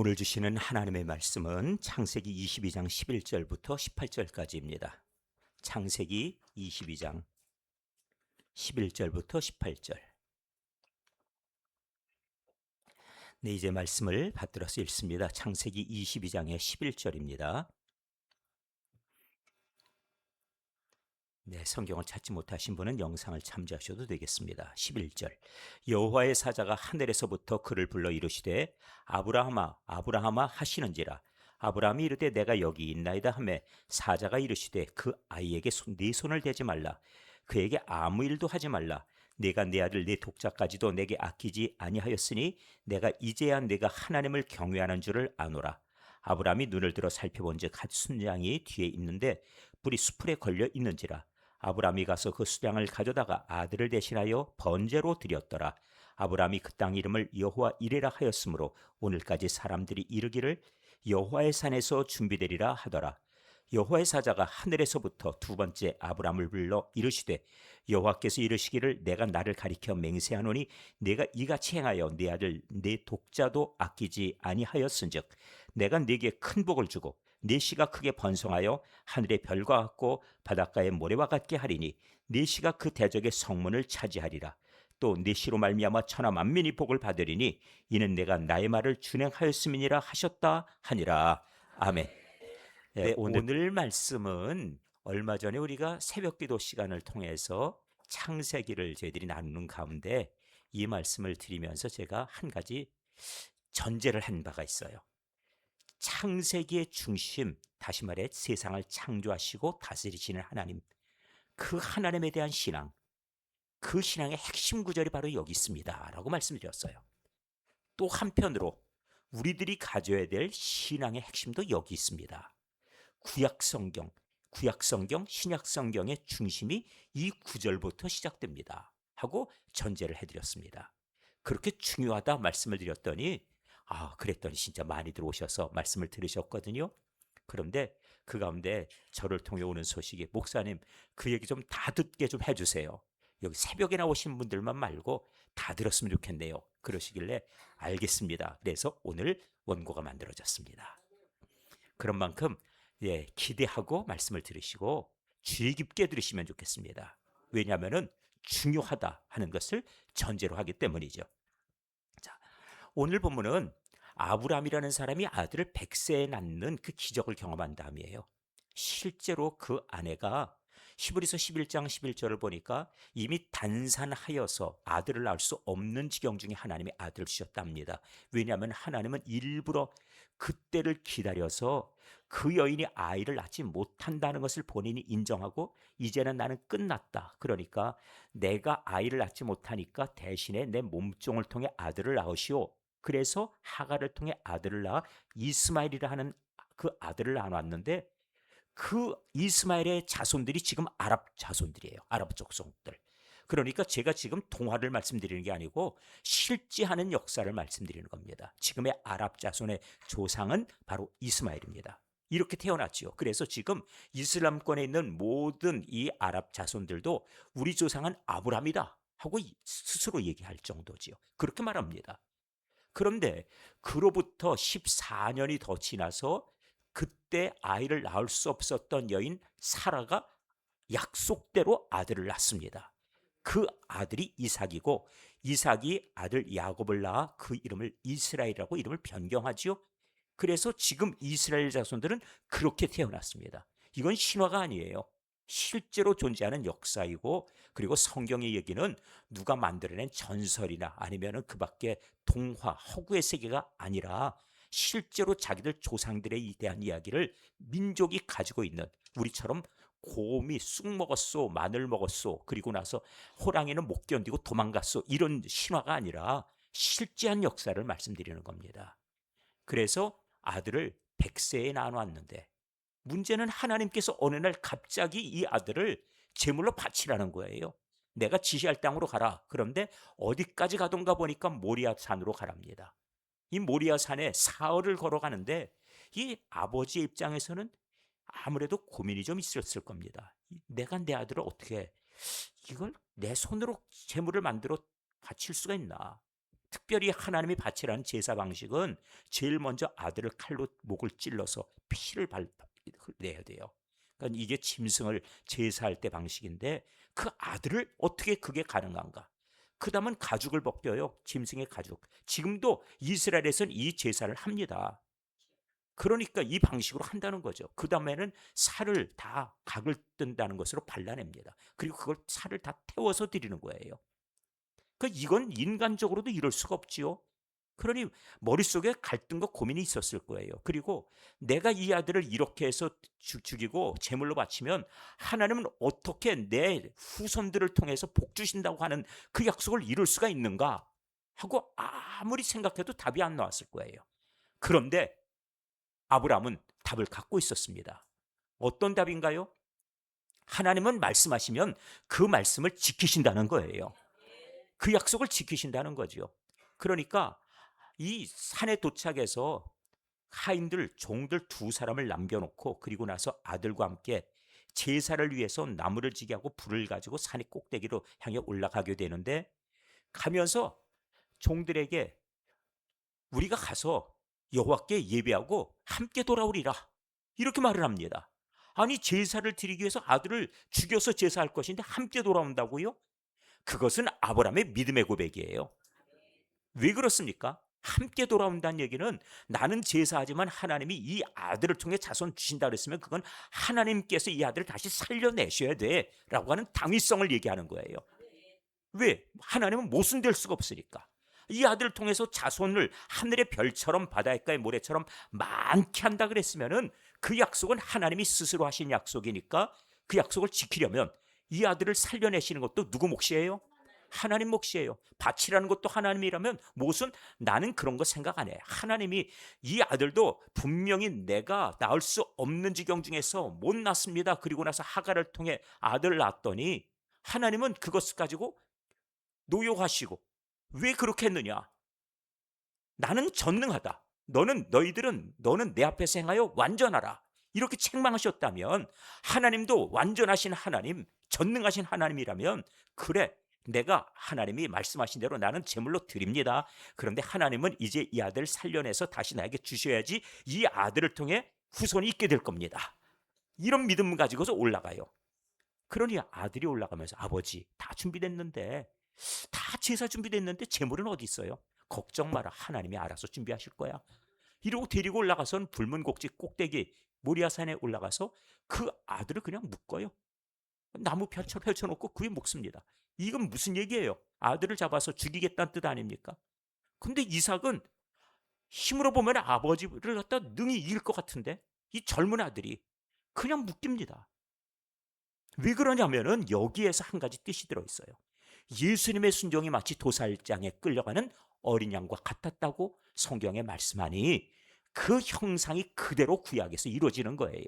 오늘 주시는 하나님의 말씀은 창세기 22장 11절부터 18절까지입니다. 창세기 22장 11절부터 18절. 네, 이제 말씀을 받들어서 읽습니다. 창세기 22장의 11절입니다. 네, 성경을 찾지 못하신 분은 영상을 참조하셔도 되겠습니다. 11절. 여호와의 사자가 하늘에서부터 그를 불러 이르시되 아브라함아 아브라함아 하시는지라. 아브라함이 이르되 내가 여기 있나이다 하매 사자가 이르시되 그 아이에게 네 손을 대지 말라. 그에게 아무 일도 하지 말라. 내가 내 아들 내 독자까지도 내게 아끼지 아니하였으니 내가 이제야 내가 하나님을 경외하는 줄을 아노라. 아브라함이 눈을 들어 살펴본즉 한 순양이 뒤에 있는데 뿔이 수풀에 걸려 있는지라. 아브라함이 가서 그 수량을 가져다가 아들을 대신하여 번제로 드렸더라. 아브라함이 그 땅 이름을 여호와 이레라 하였으므로 오늘까지 사람들이 이르기를 여호와의 산에서 준비되리라 하더라. 여호와의 사자가 하늘에서부터 두 번째 아브라함을 불러 이르시되 여호와께서 이르시기를 내가 나를 가리켜 맹세하노니 내가 이같이 행하여 네 아들 네 독자도 아끼지 아니하였은즉 내가 네게 큰 복을 주고 네 씨가 크게 번성하여 하늘의 별과 같고 바닷가의 모래와 같게 하리니 네 씨가 그 대적의 성문을 차지하리라. 또 네 씨로 말미암아 천하 만민이 복을 받으리니 이는 내가 나의 말을 준행하였음이니라 하셨다 하니라. 아멘. 네, 오늘 말씀은 얼마 전에 우리가 새벽기도 시간을 통해서 창세기를 저희들이 나누는 가운데 이 말씀을 드리면서 제가 한 가지 전제를 한 바가 있어요. 창세기의 중심, 다시 말해 세상을 창조하시고 다스리시는 하나님, 그 하나님에 대한 신앙, 그 신앙의 핵심 구절이 바로 여기 있습니다 라고 말씀드렸어요. 또 한편으로 우리들이 가져야 될 신앙의 핵심도 여기 있습니다. 구약성경, 신약성경의 중심이 이 구절부터 시작됩니다 하고 전제를 해드렸습니다. 그렇게 중요하다 말씀을 드렸더니 그랬더니 진짜 많이들 오셔서 말씀을 들으셨거든요. 그런데 그 가운데 저를 통해 오는 소식이 목사님 그 얘기 좀 다 듣게 좀 해주세요. 여기 새벽에 나오신 분들만 말고 다 들었으면 좋겠네요. 그러시길래 알겠습니다. 그래서 오늘 원고가 만들어졌습니다. 그런 만큼 기대하고 말씀을 들으시고 주의 깊게 들으시면 좋겠습니다. 왜냐하면 중요하다 하는 것을 전제로 하기 때문이죠. 자, 오늘 본문은 아브라함이라는 사람이 아들을 100세에 낳는 그 기적을 경험한 다음이에요. 실제로 그 아내가 히브리서 11장 11절을 보니까 이미 단산하여서 아들을 낳을 수 없는 지경 중에 하나님이 아들을 주셨답니다. 왜냐하면 하나님은 일부러 그때를 기다려서 그 여인이 아이를 낳지 못한다는 것을 본인이 인정하고 이제는 나는 끝났다. 그러니까 내가 아이를 낳지 못하니까 대신에 내 몸종을 통해 아들을 낳으시오. 그래서 하갈을 통해 아들을 낳아 이스마엘이라 하는 그 아들을 낳았는데 그 이스마엘의 자손들이 지금 아랍 자손들이에요. 아랍 족속들. 그러니까 제가 지금 동화를 말씀드리는 게 아니고 실제하는 역사를 말씀드리는 겁니다. 지금의 아랍 자손의 조상은 바로 이스마엘입니다. 이렇게 태어났지요. 그래서 지금 이슬람권에 있는 모든 이 아랍 자손들도 우리 조상은 아브라함이다 하고 스스로 얘기할 정도지요. 그렇게 말합니다. 그런데 그로부터 14년이 더 지나서 그때 아이를 낳을 수 없었던 여인 사라가 약속대로 아들을 낳습니다. 그 아들이 이삭이고 이삭이 아들 야곱을 낳아 그 이름을 이스라엘이라고 이름을 변경하지요. 그래서 지금 이스라엘 자손들은 그렇게 태어났습니다. 이건 신화가 아니에요. 실제로 존재하는 역사이고 그리고 성경의 얘기는 누가 만들어낸 전설이나 아니면 그 밖에 동화, 허구의 세계가 아니라 실제로 자기들 조상들에 대한 이야기를 민족이 가지고 있는 우리처럼 곰이 쑥 먹었소, 마늘 먹었소, 그리고 나서 호랑이는 못 견디고 도망갔소 이런 신화가 아니라 실제한 역사를 말씀드리는 겁니다. 그래서 아들을 100세에 나눴는데 문제는 하나님께서 어느 날 갑자기 이 아들을 제물로 바치라는 거예요. 내가 지시할 땅으로 가라. 그런데 어디까지 가던가 보니까 모리아 산으로 가랍니다. 이 모리아 산에 사흘을 걸어가는데 이 아버지의 입장에서는 아무래도 고민이 좀 있었을 겁니다. 내가 내 아들을 어떻게 이걸 내 손으로 제물을 만들어 바칠 수가 있나? 특별히 하나님이 바치라는 제사 방식은 제일 먼저 아들을 칼로 목을 찔러서 피를 내야 돼요. 그러니까 이게 짐승을 제사할 때 방식인데 그 아들을 어떻게 그게 가능한가? 그 다음은 가죽을 벗겨요. 짐승의 가죽. 지금도 이스라엘에서는 이 제사를 합니다. 그러니까 이 방식으로 한다는 거죠. 그 다음에는 살을 다 각을 뜬다는 것으로 발라냅니다. 그리고 그걸 살을 다 태워서 드리는 거예요. 그러니까 이건 인간적으로도 이럴 수가 없지요. 그러니 머릿속에 갈등과 고민이 있었을 거예요. 그리고 내가 이 아들을 이렇게 해서 죽이고 제물로 바치면 하나님은 어떻게 내 후손들을 통해서 복 주신다고 하는 그 약속을 이룰 수가 있는가 하고 아무리 생각해도 답이 안 나왔을 거예요. 그런데 아브라함은 답을 갖고 있었습니다. 어떤 답인가요? 하나님은 말씀하시면 그 말씀을 지키신다는 거예요. 그 약속을 지키신다는 거죠. 그러니까 이 산에 도착해서 하인들, 종들 두 사람을 남겨놓고 그리고 나서 아들과 함께 제사를 위해서 나무를 지게 하고 불을 가지고 산의 꼭대기로 향해 올라가게 되는데 가면서 종들에게 우리가 가서 여호와께 예배하고 함께 돌아오리라 이렇게 말을 합니다. 아니 제사를 드리기 위해서 아들을 죽여서 제사할 것인데 함께 돌아온다고요? 그것은 아브라함의 믿음의 고백이에요. 왜 그렇습니까? 함께 돌아온다는 얘기는 나는 제사하지만 하나님이 이 아들을 통해 자손 주신다 그랬으면 그건 하나님께서 이 아들을 다시 살려내셔야 돼 라고 하는 당위성을 얘기하는 거예요. 왜? 하나님은 모순될 수가 없으니까. 이 아들을 통해서 자손을 하늘의 별처럼 바닷가의 모래처럼 많게 한다 그랬으면은 그 약속은 하나님이 스스로 하신 약속이니까 그 약속을 지키려면 이 아들을 살려내시는 것도 누구 몫이에요? 하나님 몫이에요. 바치라는 것도 하나님이라면 무슨 나는 그런 거 생각 안 해. 하나님이 이 아들도 분명히 내가 낳을 수 없는 지경 중에서 못 낳습니다. 그리고 나서 하갈을 통해 아들을 낳았더니 하나님은 그것을 가지고 노여하시고 왜 그렇게 했느냐? 나는 전능하다. 너는 내 앞에서 행하여 완전하라. 이렇게 책망하셨다면 하나님도 완전하신 하나님, 전능하신 하나님이라면 그래 내가 하나님이 말씀하신 대로 나는 제물로 드립니다. 그런데 하나님은 이제 이 아들을 살려내서 다시 나에게 주셔야지 이 아들을 통해 후손이 있게 될 겁니다. 이런 믿음을 가지고서 올라가요. 그러니 아들이 올라가면서 아버지 다 준비됐는데 다 제사 준비됐는데 제물은 어디 있어요? 걱정 마라 하나님이 알아서 준비하실 거야. 이러고 데리고 올라가선 불문곡지 꼭대기 모리아산에 올라가서 그 아들을 그냥 묶어요. 나무 펼쳐놓고 그게 묶습니다. 이건 무슨 얘기예요? 아들을 잡아서 죽이겠다는 뜻 아닙니까? 근데 이삭은 힘으로 보면 아버지를 갖다 능히 이길 것 같은데 이 젊은 아들이 그냥 묶입니다. 왜 그러냐면은 여기에서 한 가지 뜻이 들어있어요. 예수님의 순종이 마치 도살장에 끌려가는 어린 양과 같았다고 성경에 말씀하니 그 형상이 그대로 구약에서 이루어지는 거예요.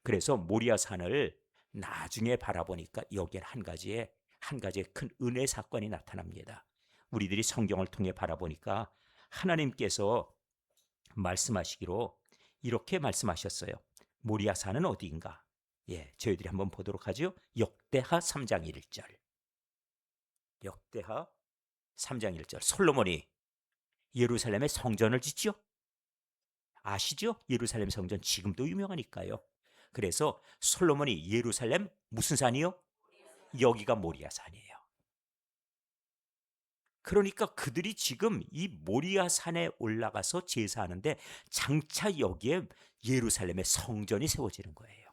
그래서 모리아산을 나중에 바라보니까 여기에 한 가지의 큰 은혜 사건이 나타납니다. 우리들이 성경을 통해 바라보니까 하나님께서 말씀하시기로 이렇게 말씀하셨어요. 모리아산은 어디인가? 저희들이 한번 보도록 하죠. 역대하 3장 1절. 역대하 3장 1절. 솔로몬이 예루살렘에 성전을 짓죠. 아시죠? 예루살렘 성전 지금도 유명하니까요. 그래서 솔로몬이 예루살렘 무슨 산이요? 여기가 모리아산이에요. 그러니까 그들이 지금 이 모리아산에 올라가서 제사하는데 장차 여기에 예루살렘의 성전이 세워지는 거예요.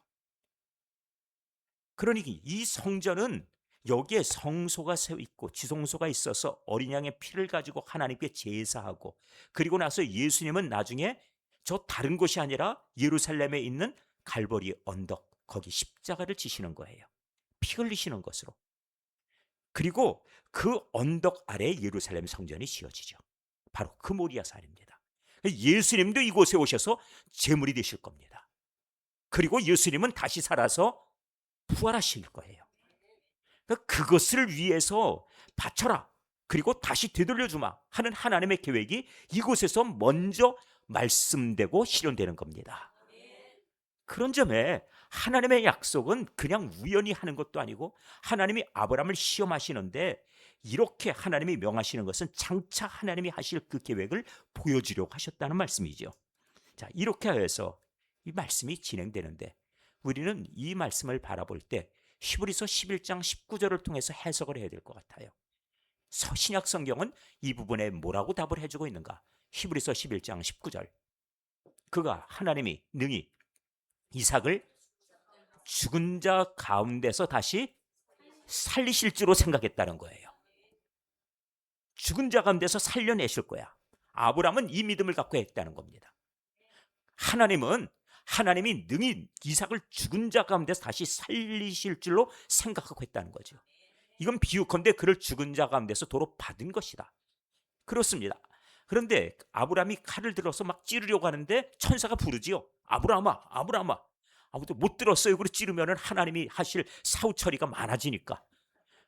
그러니 이 성전은 여기에 성소가 있고 지성소가 있어서 어린 양의 피를 가지고 하나님께 제사하고 그리고 나서 예수님은 나중에 저 다른 곳이 아니라 예루살렘에 있는 갈보리 언덕 거기 십자가를 지시는 거예요. 피 흘리시는 것으로. 그리고 그 언덕 아래 예루살렘 성전이 지어지죠. 바로 그 모리아산입니다. 예수님도 이곳에 오셔서 제물이 되실 겁니다. 그리고 예수님은 다시 살아서 부활하실 거예요. 그것을 위해서 바쳐라. 그리고 다시 되돌려주마 하는 하나님의 계획이 이곳에서 먼저 말씀되고 실현되는 겁니다. 그런 점에 하나님의 약속은 그냥 우연히 하는 것도 아니고 하나님이 아브라함을 시험하시는데 이렇게 하나님이 명하시는 것은 장차 하나님이 하실 그 계획을 보여주려고 하셨다는 말씀이죠. 자, 이렇게 해서 이 말씀이 진행되는데 우리는 이 말씀을 바라볼 때 히브리서 11장 19절을 통해서 해석을 해야 될 것 같아요. 신약 성경은 이 부분에 뭐라고 답을 해주고 있는가? 히브리서 11장 19절. 그가 하나님이 능히 이삭을 죽은 자 가운데서 다시 살리실 줄로 생각했다는 거예요. 죽은 자 가운데서 살려내실 거야. 아브라함은 이 믿음을 갖고 했다는 겁니다. 하나님이 능히 이삭을 죽은 자 가운데서 다시 살리실 줄로 생각하고 했다는 거죠. 이건 비유컨대 그를 죽은 자 가운데서 도로 받은 것이다. 그렇습니다. 그런데 아브라함이 칼을 들어서 막 찌르려고 하는데 천사가 부르지요. 아브라함아, 아브라함아. 아무도 못 들었어요. 그렇게 찌르면 하나님이 하실 사후 처리가 많아지니까.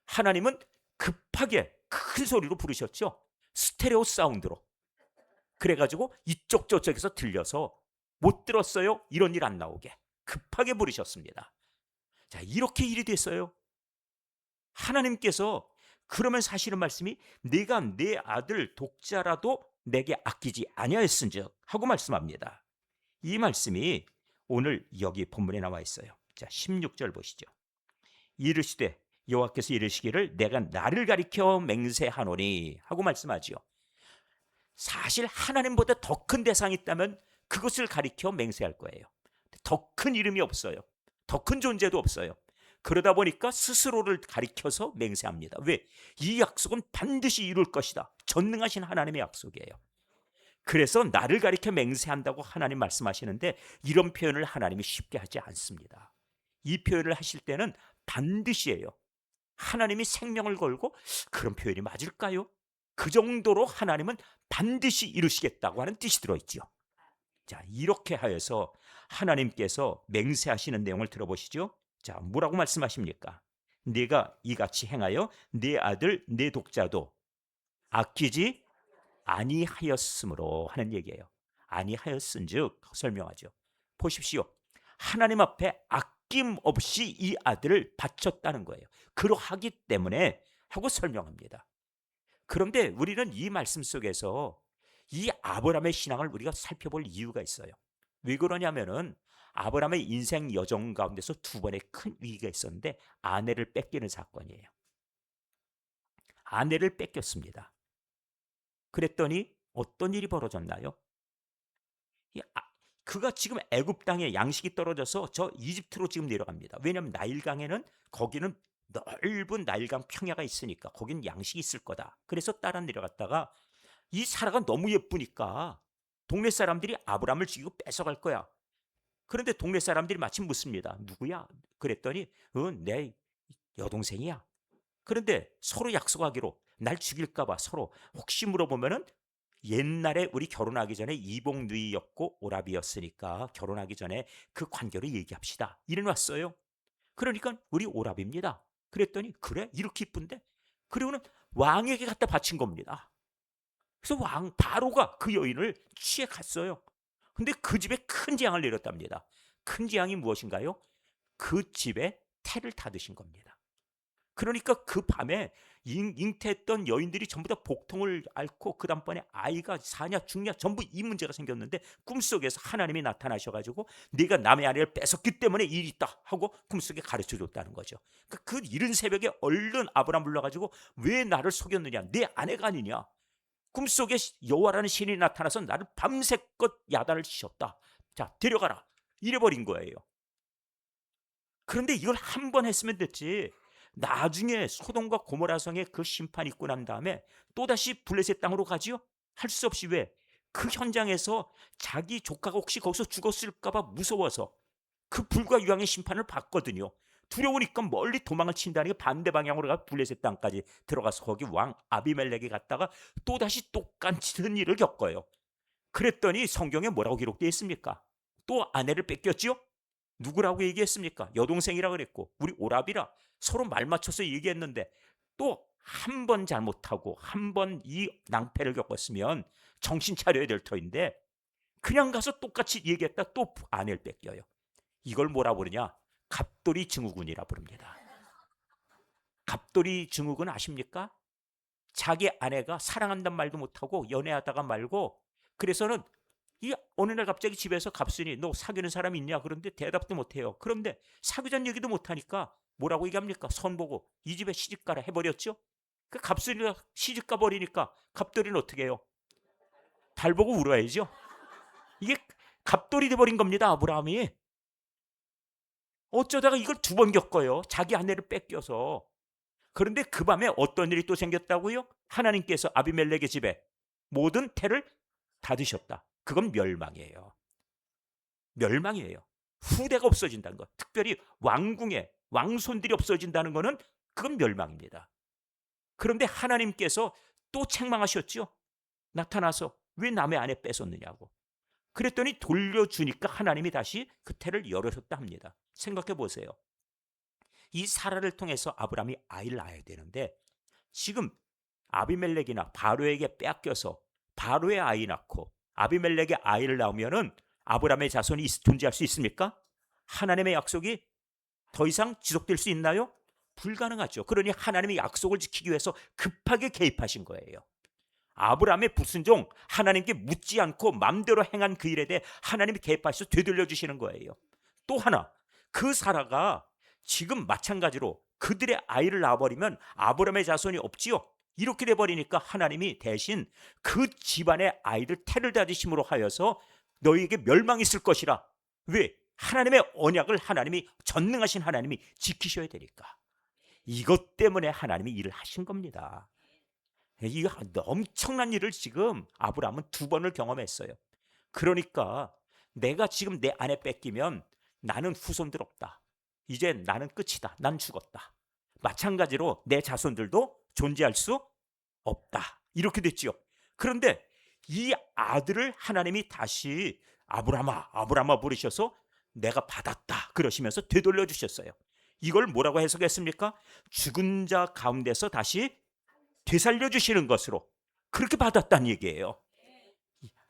하나님은 급하게 큰 소리로 부르셨죠. 스테레오 사운드로. 그래가지고 이쪽 저쪽에서 들려서 못 들었어요. 이런 일 안 나오게 급하게 부르셨습니다. 자, 이렇게 일이 됐어요. 하나님께서 그러면서 하시는 말씀이 내가 내 아들 독자라도 내게 아끼지 아니하였은즉 하고 말씀합니다. 이 말씀이 오늘 여기 본문에 나와 있어요. 자, 16절 보시죠. 이르시되 여호와께서 이르시기를 내가 나를 가리켜 맹세하노니 하고 말씀하지요. 사실 하나님보다 더 큰 대상이 있다면 그것을 가리켜 맹세할 거예요. 더 큰 이름이 없어요. 더 큰 존재도 없어요. 그러다 보니까 스스로를 가리켜서 맹세합니다. 왜? 이 약속은 반드시 이룰 것이다. 전능하신 하나님의 약속이에요. 그래서 나를 가리켜 맹세한다고 하나님 말씀하시는데 이런 표현을 하나님이 쉽게 하지 않습니다. 이 표현을 하실 때는 반드시예요. 하나님이 생명을 걸고 그런 표현이 맞을까요? 그 정도로 하나님은 반드시 이루시겠다고 하는 뜻이 들어있지요. 자, 이렇게 하여서 하나님께서 맹세하시는 내용을 들어보시죠. 자, 뭐라고 말씀하십니까? 네가 이같이 행하여 네 아들 네 독자도 아끼지 아니하였으므로 하는 얘기예요. 아니하였은즉 설명하죠. 보십시오. 하나님 앞에 아낌없이 이 아들을 바쳤다는 거예요. 그러하기 때문에 하고 설명합니다. 그런데 우리는 이 말씀 속에서 이 아브라함의 신앙을 우리가 살펴볼 이유가 있어요. 왜 그러냐면은 아브라함의 인생 여정 가운데서 두 번의 큰 위기가 있었는데 아내를 뺏기는 사건이에요. 아내를 뺏겼습니다. 그랬더니 어떤 일이 벌어졌나요? 그가 지금 애굽 땅에 양식이 떨어져서 저 이집트로 지금 내려갑니다. 왜냐하면 나일강에는 거기는 넓은 나일강 평야가 있으니까 거긴 양식이 있을 거다. 그래서 따라 내려갔다가 이 사라가 너무 예쁘니까 동네 사람들이 아브라함을 죽이고 뺏어갈 거야. 그런데 동네 사람들이 마침 묻습니다. 누구야? 그랬더니 내 여동생이야. 그런데 서로 약속하기로 날 죽일까 봐 서로 혹시 물어보면은 옛날에 우리 결혼하기 전에 이복 누이였고 오라비였으니까 결혼하기 전에 그 관계를 얘기합시다. 이래놨어요. 그러니까 우리 오라비입니다. 그랬더니 그래? 이렇게 이쁜데? 그리고는 왕에게 갖다 바친 겁니다. 그래서 왕 바로가 그 여인을 취해 갔어요. 근데 그 집에 큰 재앙을 내렸답니다. 큰 재앙이 무엇인가요? 그 집에 태를 닫으신 겁니다. 그러니까 그 밤에 잉태했던 여인들이 전부 다 복통을 앓고 그 다음번에 아이가 사냐 죽냐 전부 이 문제가 생겼는데 꿈속에서 하나님이 나타나셔가지고 네가 남의 아내를 뺏었기 때문에 일이 있다 하고 꿈속에 가르쳐줬다는 거죠. 그 이른 새벽에 얼른 아브라함 불러가지고 왜 나를 속였느냐, 내 아내가 아니냐, 꿈속에 여호와라는 신이 나타나서 나를 밤새껏 야단을 치셨다. 자, 데려가라. 이래버린 거예요. 그런데 이걸 한 번 했으면 됐지. 나중에 소돔과 고모라 성에 그 심판이 있고 난 다음에 또다시 블레셋 땅으로 가지요? 할 수 없이 왜? 그 현장에서 자기 조카가 혹시 거기서 죽었을까 봐 무서워서 그 불과 유황의 심판을 받거든요. 두려우니까 멀리 도망을 친다는 게 반대 방향으로 가 블레셋 땅까지 들어가서 거기 왕 아비멜렉에 갔다가 또다시 똑같은 일을 겪어요. 그랬더니 성경에 뭐라고 기록되어 있습니까? 또 아내를 뺏겼지요? 누구라고 얘기했습니까? 여동생이라 그랬고 우리 오라비라 서로 말 맞춰서 얘기했는데 또 한 번 잘못하고 한 번 이 낭패를 겪었으면 정신 차려야 될 터인데 그냥 가서 똑같이 얘기했다 또 아내를 뺏겨요. 이걸 뭐라 부르냐? 갑돌이 증후군이라 부릅니다. 갑돌이 증후군 아십니까? 자기 아내가 사랑한단 말도 못하고 연애하다가 말고, 그래서는 이 어느 날 갑자기 집에서 갑순이 너 사귀는 사람 있냐 그런데 대답도 못해요. 그런데 사귀자는 얘기도 못하니까 뭐라고 얘기합니까? 선보고 이 집에 시집가라 해버렸죠. 그 갑순이가 시집가 버리니까 갑돌이는 어떻게 해요? 달 보고 울어야죠. 이게 갑돌이 돼버린 겁니다. 아브라함이. 어쩌다가 이걸 두 번 겪어요. 자기 아내를 뺏겨서. 그런데 그 밤에 어떤 일이 또 생겼다고요? 하나님께서 아비멜렉의 집에 모든 태를 닫으셨다. 그건 멸망이에요. 멸망이에요. 후대가 없어진다는 것. 특별히 왕궁에 왕손들이 없어진다는 것은 그건 멸망입니다. 그런데 하나님께서 또 책망하셨죠. 나타나서 왜 남의 아내 뺏었느냐고. 그랬더니 돌려주니까 하나님이 다시 그 태를 열으셨다 합니다. 생각해 보세요. 이 사라를 통해서 아브라함이 아이를 낳아야 되는데 지금 아비멜렉이나 바로에게 빼앗겨서 바로의 아이 낳고 아비멜렉의 아이를 낳으면은 아브라함의 자손이 존재할 수 있습니까? 하나님의 약속이 더 이상 지속될 수 있나요? 불가능하죠. 그러니 하나님의 약속을 지키기 위해서 급하게 개입하신 거예요. 아브라함의 불순종, 하나님께 묻지 않고 맘대로 행한 그 일에 대해 하나님이 개입하셔서 되돌려 주시는 거예요. 또 하나, 그 사라가 지금 마찬가지로 그들의 아이를 낳아버리면 아브라함의 자손이 없지요. 이렇게 돼버리니까 하나님이 대신 그 집안의 아이들 태를 닫으심으로 하여서 너희에게 멸망이 있을 것이라. 왜? 하나님의 언약을 하나님이, 전능하신 하나님이 지키셔야 되니까. 이것 때문에 하나님이 일을 하신 겁니다. 이 엄청난 일을 지금 아브라함은 두 번을 경험했어요. 그러니까 내가 지금 내 아내 뺏기면 나는 후손들 없다. 이제 나는 끝이다. 난 죽었다. 마찬가지로 내 자손들도 존재할 수 없다. 이렇게 됐지요. 그런데 이 아들을 하나님이 다시 아브라함아, 아브라함아 부르셔서 내가 받았다 그러시면서 되돌려 주셨어요. 이걸 뭐라고 해석했습니까? 죽은 자 가운데서 다시 되살려 주시는 것으로 그렇게 받았다는 얘기예요.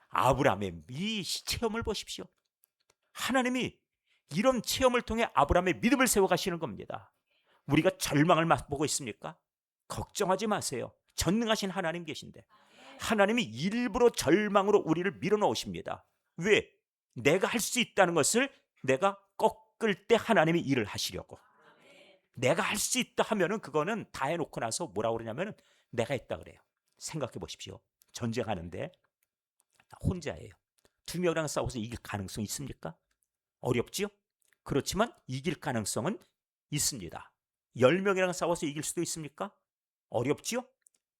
아브라함의 이 체험을 보십시오. 하나님이 이런 체험을 통해 아브라함의 믿음을 세워가시는 겁니다. 우리가 절망을 맛보고 있습니까? 걱정하지 마세요. 전능하신 하나님 계신데 하나님이 일부러 절망으로 우리를 밀어넣으십니다. 왜? 내가 할 수 있다는 것을 내가 꺾을 때 하나님이 일을 하시려고. 내가 할 수 있다 하면은 그거는 다 해놓고 나서 뭐라고 그러냐면은 내가 했다 그래요. 생각해 보십시오. 전쟁하는데 혼자예요. 두 명이랑 싸워서 이길 가능성이 있습니까? 어렵지요? 그렇지만 이길 가능성은 있습니다. 10명이랑 싸워서 이길 수도 있습니까? 어렵지요?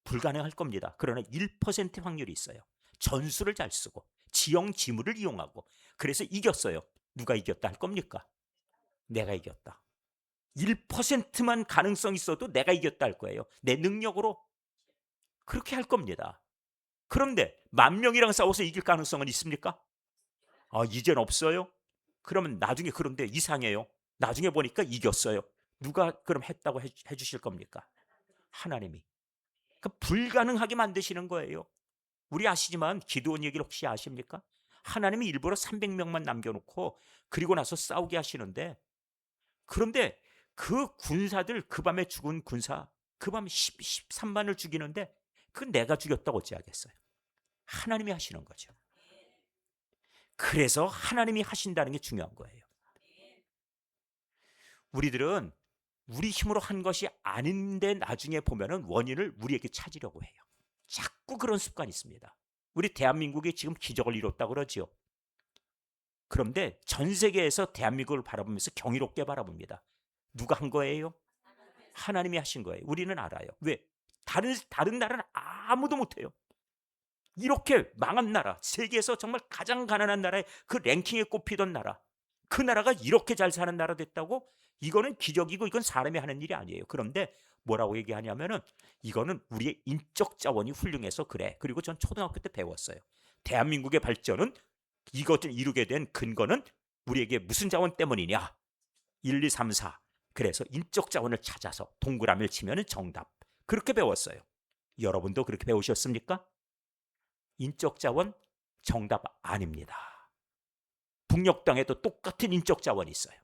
불가능할 겁니다. 그러나 1%의 확률이 있어요. 전술을 잘 쓰고 지형지물을 이용하고 그래서 이겼어요. 누가 이겼다 할 겁니까? 내가 이겼다. 1%만 가능성이 있어도 내가 이겼다 할 거예요. 내 능력으로 그렇게 할 겁니다. 그런데 10,000명이랑 싸워서 이길 가능성은 있습니까? 이젠 없어요? 그러면 나중에 그런데 이상해요. 나중에 보니까 이겼어요. 누가 그럼 했다고 해주실 겁니까? 하나님이. 그 불가능하게 만드시는 거예요. 우리 아시지만 기드온 얘기를 혹시 아십니까? 하나님이 일부러 300명만 남겨놓고 그리고 나서 싸우게 하시는데 그런데 그 군사들 그 밤에 죽은 군사 그 밤에 13만을 죽이는데 그건 내가 죽였다고 어찌하겠어요. 하나님이 하시는 거죠. 그래서 하나님이 하신다는 게 중요한 거예요. 우리들은 우리 힘으로 한 것이 아닌데 나중에 보면은 원인을 우리에게 찾으려고 해요. 자꾸 그런 습관이 있습니다. 우리 대한민국이 지금 기적을 이뤘다고 그러지요. 그런데 전 세계에서 대한민국을 바라보면서 경이롭게 바라봅니다. 누가 한 거예요? 하나님이 하신 거예요. 우리는 알아요. 왜? 다른 나라는 아무도 못해요. 이렇게 망한 나라, 세계에서 정말 가장 가난한 나라의 그 랭킹에 꼽히던 나라, 그 나라가 이렇게 잘 사는 나라 됐다고? 이거는 기적이고 이건 사람이 하는 일이 아니에요. 그런데 뭐라고 얘기하냐면은 이거는 우리의 인적 자원이 훌륭해서 그래. 그리고 전 초등학교 때 배웠어요. 대한민국의 발전은 이것을 이루게 된 근거는 우리에게 무슨 자원 때문이냐? 1, 2, 3, 4. 그래서 인적 자원을 찾아서 동그라미를 치면 정답. 그렇게 배웠어요. 여러분도 그렇게 배우셨습니까? 인적 자원 정답 아닙니다. 북녘 땅에도 똑같은 인적 자원이 있어요.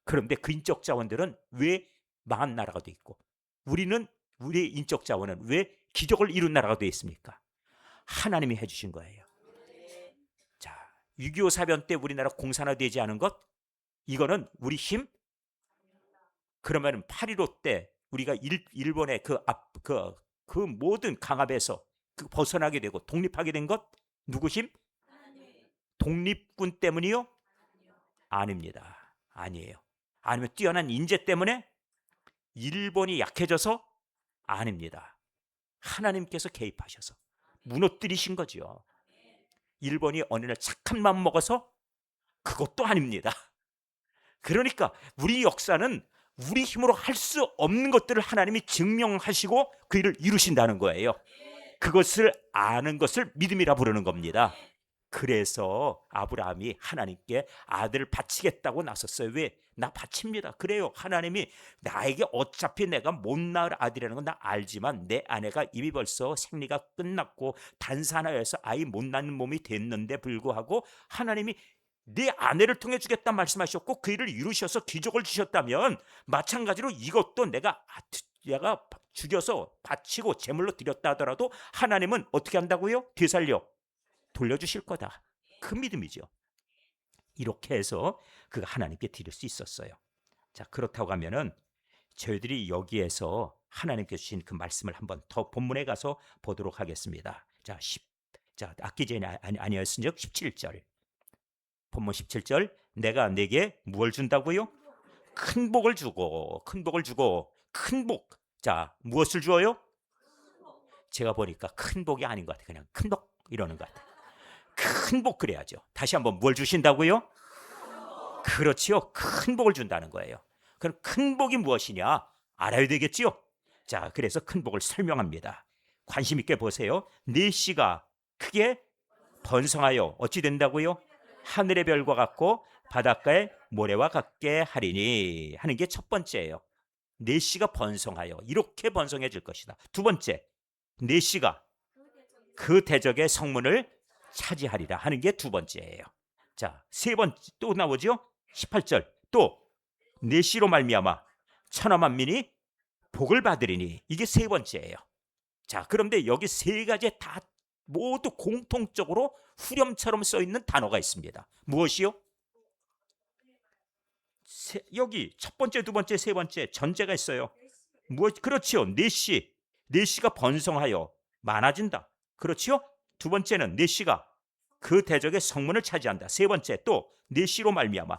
그런데 그 인적 자원들은 왜 망한 나라가 돼 있고 우리의 인적 자원은 왜 기적을 이룬 나라가 되어 있습니까? 하나님이 해주신 거예요. 자, 6.25 사변 때 우리나라 공산화되지 않은 것, 이거는 우리 힘? 그러면 8.15 때 우리가 일본의 그 모든 강압에서 벗어나게 되고 독립하게 된 것, 누구 힘? 독립군 때문이요? 아닙니다. 아니에요. 아니면 뛰어난 인재 때문에? 일본이 약해져서? 아닙니다. 하나님께서 개입하셔서 무너뜨리신 거죠. 일본이 어느 날 착한 마음 먹어서? 그것도 아닙니다. 그러니까 우리 역사는 우리 힘으로 할 수 없는 것들을 하나님이 증명하시고 그 일을 이루신다는 거예요. 그것을 아는 것을 믿음이라 부르는 겁니다. 그래서 아브라함이 하나님께 아들을 바치겠다고 나섰어요. 왜? 나 바칩니다. 그래요. 하나님이 나에게 어차피 내가 못 낳을 아들이라는 건 나 알지만 내 아내가 이미 벌써 생리가 끝났고 단산하여서 아이 못 낳는 몸이 됐는데 불구하고 하나님이 내 아내를 통해 주겠다 말씀하셨고 그 일을 이루셔서 기적을 주셨다면 마찬가지로 이것도 내가 죽여서 바치고 제물로 드렸다 하더라도 하나님은 어떻게 한다고요? 되살려 돌려주실 거다. 그 믿음이죠. 이렇게 해서 그가 하나님께 드릴 수 있었어요. 자, 그렇다고 하면은 저희들이 여기에서 하나님께 주신 그 말씀을 한번 더 본문에 가서 보도록 하겠습니다. 자, 아끼 전이 아니었은즉 17절. 본문 17절. 내가 내게 무엇을 준다고요? 큰 복을 주고 큰 복. 자, 무엇을 주어요? 제가 보니까 큰 복이 아닌 것 같아요. 그냥 큰 복 이러는 것 같아요. 큰 복 그래야죠. 다시 한번 뭘 주신다고요? 그렇지요. 큰 복을 준다는 거예요. 그럼 큰 복이 무엇이냐? 알아야 되겠지요. 자, 그래서 큰 복을 설명합니다. 관심 있게 보세요. 네 씨가 크게 번성하여 어찌 된다고요? 하늘의 별과 같고 바닷가의 모래와 같게 하리니 하는 게 첫 번째예요. 네 씨가 번성하여 이렇게 번성해질 것이다. 두 번째, 네 씨가 그 대적의 성문을 차지하리라 하는 게 두 번째예요. 자, 세 번째 또 나오죠? 18절. 또 네 씨로 말미암아 천하 만민이 복을 받으리니 이게 세 번째예요. 자, 그런데 여기 세 가지 다 모두 공통적으로 후렴처럼 써 있는 단어가 있습니다. 무엇이요? 여기 첫 번째, 두 번째, 세 번째 전제가 있어요. 그렇지요. 네 씨가 번성하여 많아진다. 그렇지요? 두 번째는 네 씨가 그 대적의 성문을 차지한다. 세 번째 또 네 씨로 말미암아.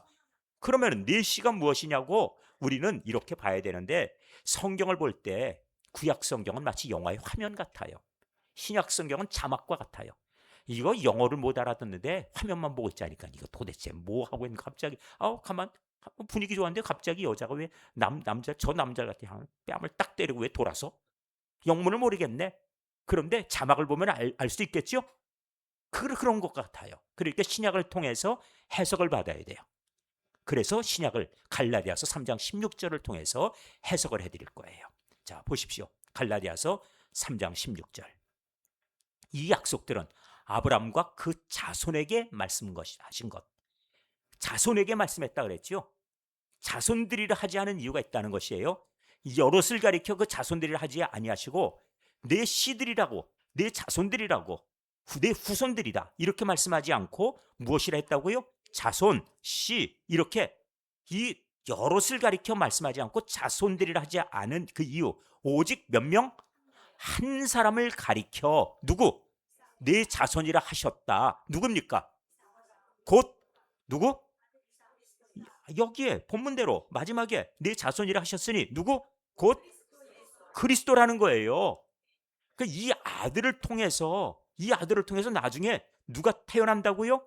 그러면 네 씨가 무엇이냐고 우리는 이렇게 봐야 되는데 성경을 볼 때 구약 성경은 마치 영화의 화면 같아요. 신약 성경은 자막과 같아요. 이거 영어를 못 알아듣는데 화면만 보고 있자니까 이거 도대체 뭐 하고 있는 갑자기 가만 분위기 좋았는데 갑자기 여자가 왜 저 남자 같아 뺨을 딱 때리고 왜 돌아서 영문을 모르겠네. 그런데 자막을 보면 알 수 있겠죠? 그런 것 같아요. 그러니까 신약을 통해서 해석을 받아야 돼요. 그래서 신약을 갈라디아서 3장 16절을 통해서 해석을 해드릴 거예요. 자, 보십시오. 갈라디아서 3장 16절. 이 약속들은 아브라함과 그 자손에게 말씀하신 것. 자손에게 말씀했다 그랬죠. 자손들이라 하지 않은 이유가 있다는 것이에요. 여럿을 가리켜 그 자손들이라 하지 아니하시고 내 씨들이라고, 내 자손들이라고, 내 후손들이다 이렇게 말씀하지 않고 무엇이라 했다고요? 자손, 씨 이렇게 이 여럿을 가리켜 말씀하지 않고 자손들이라 하지 않은 그 이유 오직 몇 명? 한 사람을 가리켜 누구? 내 자손이라 하셨다. 누굽니까? 곧 누구? 여기에 본문대로 마지막에 내 자손이라 하셨으니 누구? 곧 그리스도라는 거예요. 그러니까 이 아들을 통해서 나중에 누가 태어난다고요?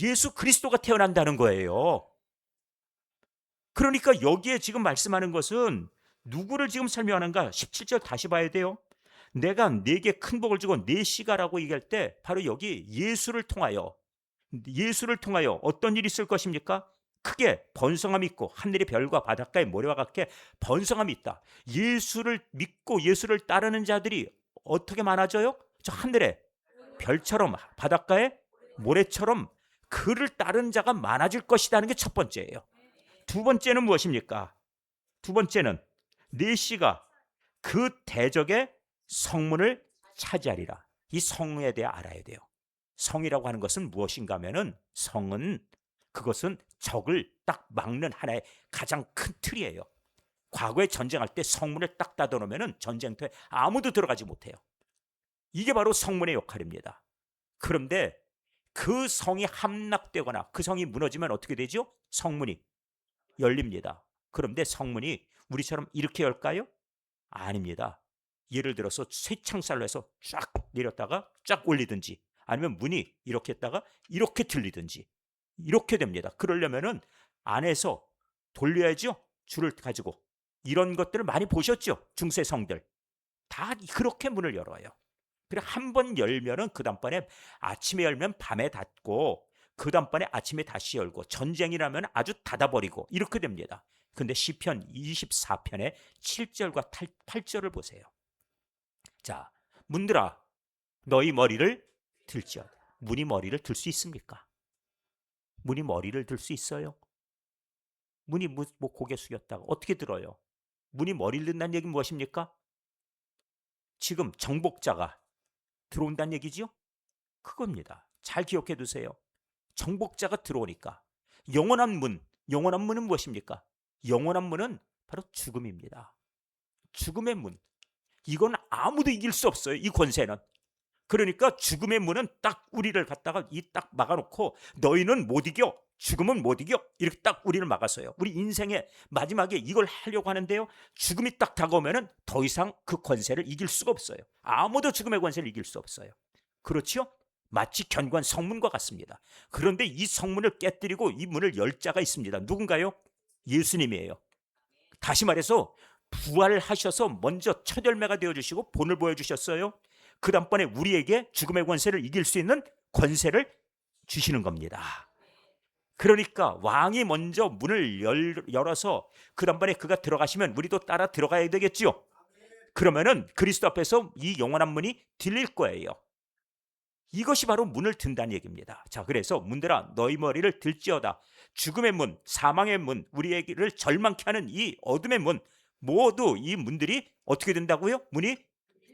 예수 그리스도가 태어난다는 거예요. 그러니까 여기에 지금 말씀하는 것은 누구를 지금 설명하는가? 17절 다시 봐야 돼요. 내가 네게 큰 복을 주고 네 씨가라고 얘기할 때 바로 여기 예수를 통하여 어떤 일이 있을 것입니까? 크게 번성함이 있고 하늘의 별과 바닷가의 모래와 같게 번성함이 있다. 예수를 믿고 예수를 따르는 자들이 어떻게 많아져요? 저 하늘의 별처럼 바닷가의 모래처럼 그를 따르는 자가 많아질 것이라는 게 첫 번째예요. 두 번째는 무엇입니까? 두 번째는 네 씨가 그 대적의 성문을 차지하리라. 이 성에 대해 알아야 돼요. 성이라고 하는 것은 무엇인가 하면은 성은 그것은 적을 딱 막는 하나의 가장 큰 틀이에요. 과거에 전쟁할 때 성문을 딱 닫아놓으면 전쟁터에 아무도 들어가지 못해요. 이게 바로 성문의 역할입니다. 그런데 그 성이 함락되거나 그 성이 무너지면 어떻게 되죠? 성문이 열립니다. 그런데 성문이 우리처럼 이렇게 열까요? 아닙니다. 예를 들어서 쇠창살로 해서 쫙 내렸다가 쫙 올리든지 아니면 문이 이렇게 했다가 이렇게 들리든지 이렇게 됩니다. 그러려면은 안에서 돌려야죠. 줄을 가지고. 이런 것들을 많이 보셨죠? 중세 성들. 다 그렇게 문을 열어요. 그래 한 번 열면은 그 다음번에 아침에 열면 밤에 닫고 그 다음번에 아침에 다시 열고 전쟁이라면 아주 닫아버리고 이렇게 됩니다. 근데 시편 24편의 7절과 8절을 보세요. 자, 문들아 너희 머리를 들지어다. 문이 머리를 들 수 있습니까? 문이 머리를 들 수 있어요? 문이 뭐 고개 숙였다가 어떻게 들어요? 문이 머리를 든다는 얘기는 무엇입니까? 지금 정복자가 들어온다는 얘기죠? 그겁니다. 잘 기억해 두세요. 정복자가 들어오니까 영원한 문은 무엇입니까? 영원한 문은 바로 죽음입니다. 죽음의 문. 이건 아무도 이길 수 없어요. 이 권세는. 그러니까 죽음의 문은 딱 우리를 갖다가 딱 막아놓고 너희는 못 이겨. 죽음은 못 이겨. 이렇게 딱 우리를 막았어요. 우리 인생의 마지막에 이걸 하려고 하는데요. 죽음이 딱 다가오면 더 이상 그 권세를 이길 수가 없어요. 아무도 죽음의 권세를 이길 수 없어요. 그렇죠? 마치 견고한 성문과 같습니다. 그런데 이 성문을 깨뜨리고 이 문을 열 자가 있습니다. 누군가요? 예수님이에요. 다시 말해서 부활하셔서 먼저 첫 열매가 되어주시고 본을 보여주셨어요. 그 다음번에 우리에게 죽음의 권세를 이길 수 있는 권세를 주시는 겁니다. 그러니까 왕이 먼저 문을 열어서 그 다음번에 그가 들어가시면 우리도 따라 들어가야 되겠지요. 그러면은 그리스도 앞에서 이 영원한 문이 들릴 거예요. 이것이 바로 문을 든다는 얘기입니다. 자, 그래서 문들아 너희 머리를 들지어다. 죽음의 문, 사망의 문, 우리에게를 절망케 하는 이 어둠의 문, 모두 이 문들이 어떻게 된다고요? 문이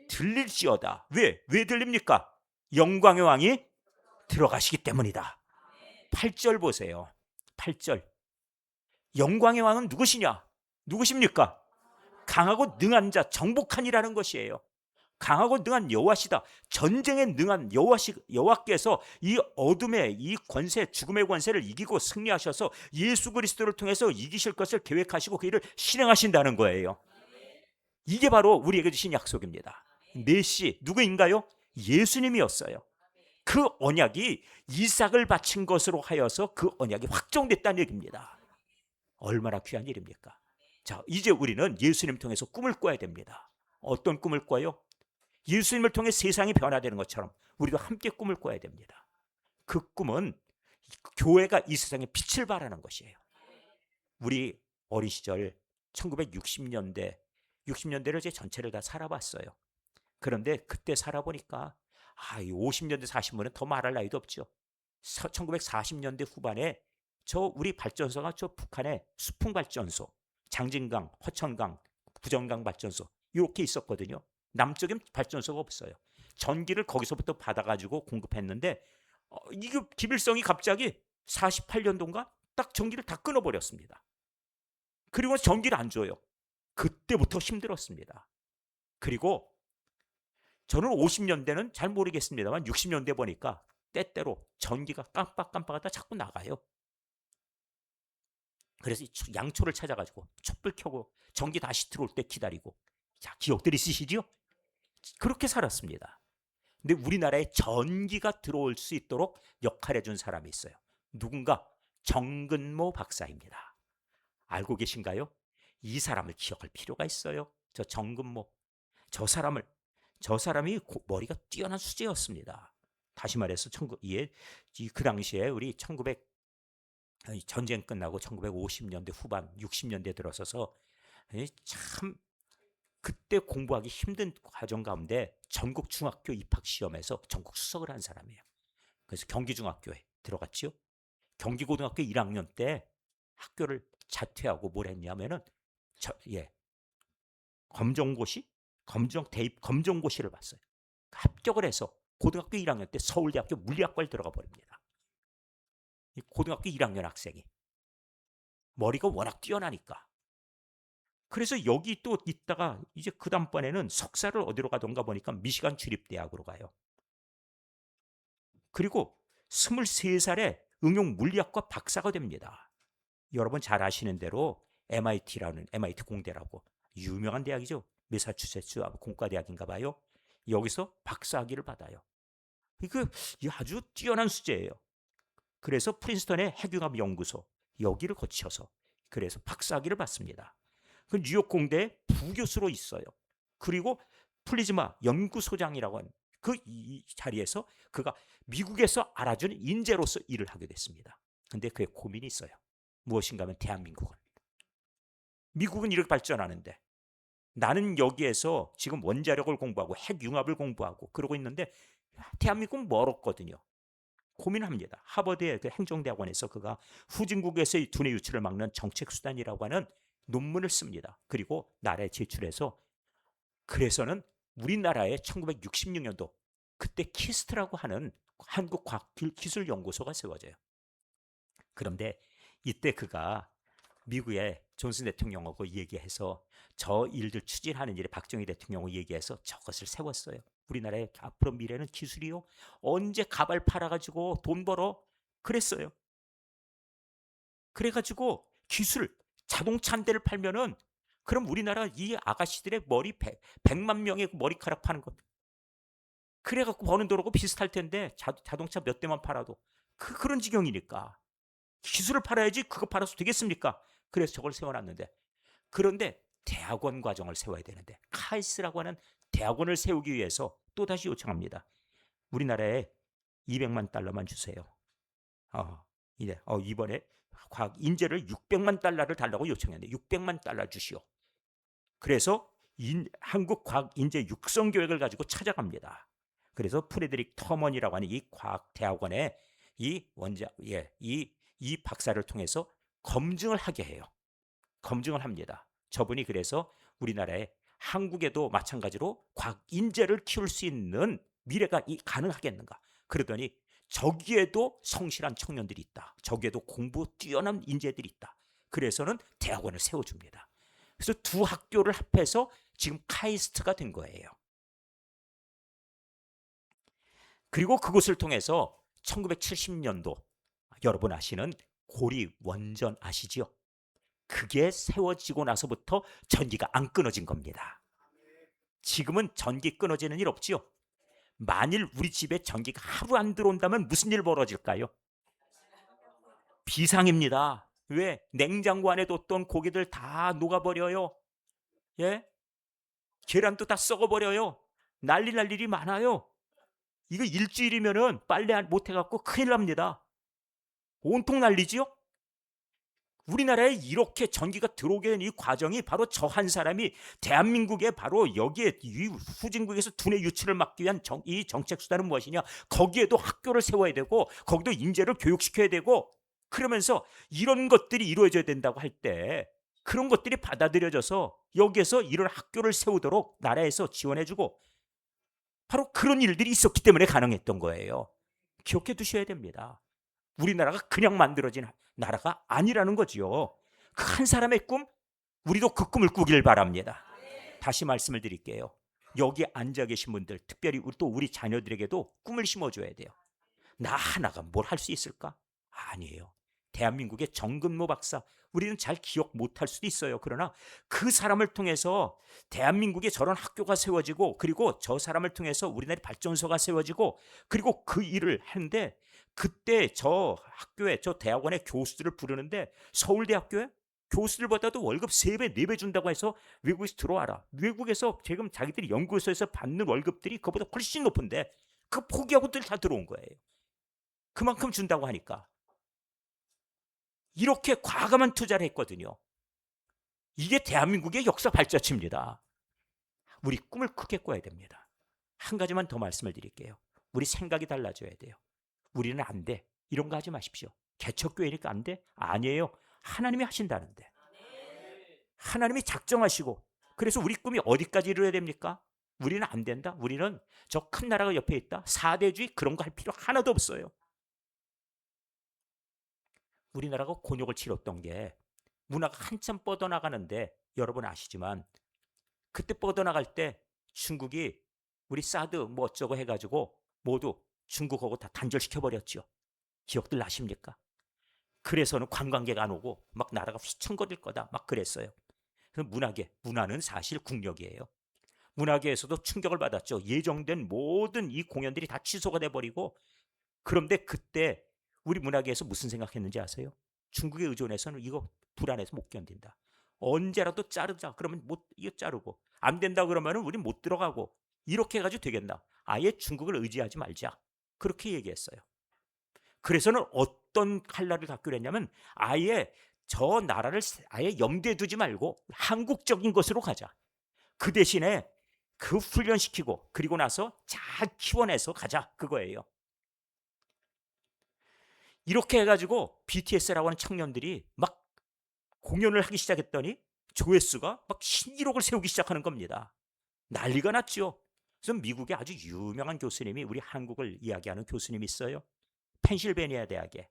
들릴지어다. 왜 들립니까? 영광의 왕이 들어가시기 때문이다. 8절 보세요. 8절. 영광의 왕은 누구시냐? 누구십니까? 강하고 능한 자, 정복한이라는 것이에요. 강하고 능한 여호와시다. 전쟁에 능한 여호와께서 이 어둠의 이 권세, 죽음의 권세를 이기고 승리하셔서 예수 그리스도를 통해서 이기실 것을 계획하시고 그 일을 실행하신다는 거예요. 이게 바로 우리에게 주신 약속입니다. 메시 누구인가요? 예수님이었어요. 그 언약이 이삭을 바친 것으로 하여서 그 언약이 확정됐다는 얘기입니다. 얼마나 귀한 일입니까? 자, 이제 우리는 예수님을 통해서 꿈을 꿔야 됩니다. 어떤 꿈을 꿔요? 예수님을 통해 세상이 변화되는 것처럼 우리도 함께 꿈을 꿔야 됩니다. 그 꿈은 교회가 이 세상에 빛을 발하는 것이에요. 우리 어린 시절 1960년대 60년대를 제 전체를 다 살아봤어요. 그런데 그때 살아보니까 50년대 40년은 더 말할 나이도 없죠. 1940년대 후반에 우리 발전소가 북한의 수풍 발전소, 장진강, 허천강, 부정강 발전소 이렇게 있었거든요. 남쪽엔 발전소가 없어요. 전기를 거기서부터 받아가지고 공급했는데 이게 김일성이 갑자기 48년도인가 딱 전기를 다 끊어버렸습니다. 그리고 전기를 안 줘요. 그때부터 힘들었습니다. 그리고 저는 50년대는 잘 모르겠습니다만 60년대 보니까 때때로 전기가 깜빡깜빡하다 자꾸 나가요. 그래서 양초를 찾아가지고 촛불 켜고 전기 다시 들어올 때 기다리고. 자, 기억들 있으시죠? 그렇게 살았습니다. 근데 우리나라에 전기가 들어올 수 있도록 역할해 준 사람이 있어요. 누군가? 정근모 박사입니다. 알고 계신가요? 이 사람을 기억할 필요가 있어요. 저 정근모. 저 사람이 머리가 뛰어난 수재였습니다. 다시 말해서 그 당시에 우리 전쟁 끝나고 1950년대 후반 60년대 들어서서 참 그때 공부하기 힘든 과정 가운데 전국 중학교 입학 시험에서 전국 수석을 한 사람이에요. 그래서 경기중학교에 들어갔죠. 경기고등학교 1학년 때 학교를 자퇴하고 뭘 했냐면은 검정고시 검정고시를 봤어요. 합격을 해서 고등학교 1학년 때 서울대학교 물리학과에 들어가 버립니다. 고등학교 1학년 학생이 머리가 워낙 뛰어나니까. 그래서 여기 또 있다가 이제 그 다음번에는 석사를 어디로 가던가 보니까 미시간 주립대학으로 가요. 그리고 23살에 응용 물리학과 박사가 됩니다. 여러분 잘 아시는 대로 MIT라는 MIT 공대라고 유명한 대학이죠. 매사추세츠 공과대학인가 봐요. 여기서 박사학위를 받아요. 이거 아주 뛰어난 수재예요. 그래서 프린스턴의 핵융합 연구소 여기를 거쳐서 그래서 박사학위를 받습니다. 그 뉴욕 공대에 부교수로 있어요. 그리고 플리즈마 연구소장이라고 하는 그 이 자리에서 그가 미국에서 알아주는 인재로서 일을 하게 됐습니다. 근데 그의 고민이 있어요. 무엇인가 하면 미국은 이렇게 발전하는데 나는 여기에서 지금 원자력을 공부하고 핵융합을 공부하고 그러고 있는데 대한민국은 멀었거든요. 고민합니다. 하버드의 그 행정대학원에서 그가 후진국에서의 두뇌 유출을 막는 정책수단이라고 하는 논문을 씁니다. 그리고 나라에 제출해서 그래서는 우리나라의 1966년도 그때 키스트라고 하는 한국과학기술연구소가 세워져요. 그런데 이때 그가 미국의 존슨 대통령하고 얘기해서 저 일들 추진하는 일에 박정희 대통령하고 얘기해서 저것을 세웠어요. 우리나라의 앞으로 미래는 기술이요. 언제 가발 팔아가지고 돈 벌어? 그랬어요. 그래가지고 기술, 자동차 한 대를 팔면은 그럼 우리나라 이 아가씨들의 머리 100만 명의 머리카락 파는 것. 그래갖고 버는 돈하고 비슷할 텐데 자동차 몇 대만 팔아도 그런 지경이니까 기술을 팔아야지 그거 팔아서 되겠습니까? 그래서 저걸 세워놨는데 그런데 대학원 과정을 세워야 되는데 카이스라고 하는 대학원을 세우기 위해서 또다시 요청합니다. 우리나라에 200만 달러만 주세요. 이번에 과학 인재를 600만 달러를 달라고 요청했는데 600만 달러 주시오. 그래서 한국 과학 인재 육성 계획을 가지고 찾아갑니다. 그래서 프레드릭 터먼이라고 하는 이 과학 대학원에 이 박사를 통해서 검증을 하게 해요. 검증을 합니다. 저분이 그래서 우리나라에 한국에도 마찬가지로 과학 인재를 키울 수 있는 미래가 가능하겠는가? 그러더니 저기에도 성실한 청년들이 있다. 저기에도 공부 뛰어난 인재들이 있다. 그래서는 대학원을 세워줍니다. 그래서 두 학교를 합해서 지금 카이스트가 된 거예요. 그리고 그곳을 통해서 1970년도 여러분 아시는 고리 원전 아시죠? 그게 세워지고 나서부터 전기가 안 끊어진 겁니다. 지금은 전기 끊어지는 일 없지요? 만일 우리 집에 전기가 하루 안 들어온다면 무슨 일 벌어질까요? 비상입니다. 왜? 냉장고 안에 뒀던 고기들 다 녹아버려요. 예? 계란도 다 썩어버려요. 난리 날 일이 많아요. 이거 일주일이면은 빨래 못 해갖고 큰일 납니다. 온통 난리지요? 우리나라에 이렇게 전기가 들어오게 된 이 과정이 바로 저 한 사람이 대한민국에 바로 여기에 이 후진국에서 두뇌 유출을 막기 위한 이 정책 수단은 무엇이냐? 거기에도 학교를 세워야 되고 거기도 인재를 교육시켜야 되고 그러면서 이런 것들이 이루어져야 된다고 할 때 그런 것들이 받아들여져서 여기에서 이런 학교를 세우도록 나라에서 지원해주고 바로 그런 일들이 있었기 때문에 가능했던 거예요. 기억해 두셔야 됩니다. 우리나라가 그냥 만들어진 나라가 아니라는 거지요. 그 한 사람의 꿈, 우리도 그 꿈을 꾸길 바랍니다. 다시 말씀을 드릴게요. 여기 앉아 계신 분들, 특별히 또 우리 자녀들에게도 꿈을 심어줘야 돼요. 나 하나가 뭘 할 수 있을까? 아니에요. 대한민국의 정근모 박사, 우리는 잘 기억 못할 수도 있어요. 그러나 그 사람을 통해서 대한민국에 저런 학교가 세워지고 그리고 저 사람을 통해서 우리나라의 발전소가 세워지고 그리고 그 일을 하는데 그때 저 학교에 저 대학원의 교수들을 부르는데 서울대학교에 교수들보다도 월급 3배, 4배 준다고 해서 외국에서 들어와라. 외국에서 지금 자기들이 연구소에서 받는 월급들이 그보다 훨씬 높은데 그 포기하고들 다 들어온 거예요. 그만큼 준다고 하니까. 이렇게 과감한 투자를 했거든요. 이게 대한민국의 역사 발자취입니다. 우리 꿈을 크게 꿔야 됩니다. 한 가지만 더 말씀을 드릴게요. 우리 생각이 달라져야 돼요. 우리는 안 돼. 이런 거 하지 마십시오. 개척교회니까 안 돼? 아니에요. 하나님이 하신다는데. 하나님이 작정하시고 그래서 우리 꿈이 어디까지 이루어야 됩니까? 우리는 안 된다. 우리는 저 큰 나라가 옆에 있다. 사대주의 그런 거 할 필요 하나도 없어요. 우리나라가 곤욕을 치렀던 게 문화가 한참 뻗어나가는데 여러분 아시지만 그때 뻗어나갈 때 중국이 우리 사드 뭐 어쩌고 해가지고 모두 중국하고 다 단절시켜버렸죠. 기억들 나십니까? 그래서는 관광객 안 오고 막 나라가 휘청거릴 거다 막 그랬어요. 문화는 사실 국력이에요. 문화계에서도 충격을 받았죠. 예정된 모든 이 공연들이 다 취소가 돼버리고 그런데 그때 우리 문화계에서 무슨 생각했는지 아세요? 중국에 의존해서는 이거 불안해서 못 견딘다. 언제라도 자르자. 그러면 못 이거 자르고 안 된다 그러면은 우리 못 들어가고 이렇게 해가지고 되겠나? 아예 중국을 의지하지 말자. 그렇게 얘기했어요. 그래서는 어떤 칼날을 갖기로 했냐면 아예 저 나라를 아예 염두에 두지 말고 한국적인 것으로 가자. 그 대신에 그 훈련시키고 그리고 나서 잘 키워내서 가자 그거예요. 이렇게 해가지고 BTS라고 하는 청년들이 막 공연을 하기 시작했더니 조회수가 막 신기록을 세우기 시작하는 겁니다. 난리가 났죠. 그래서 미국에 아주 유명한 교수님이 우리 한국을 이야기하는 교수님이 있어요. 펜실베니아 대학에.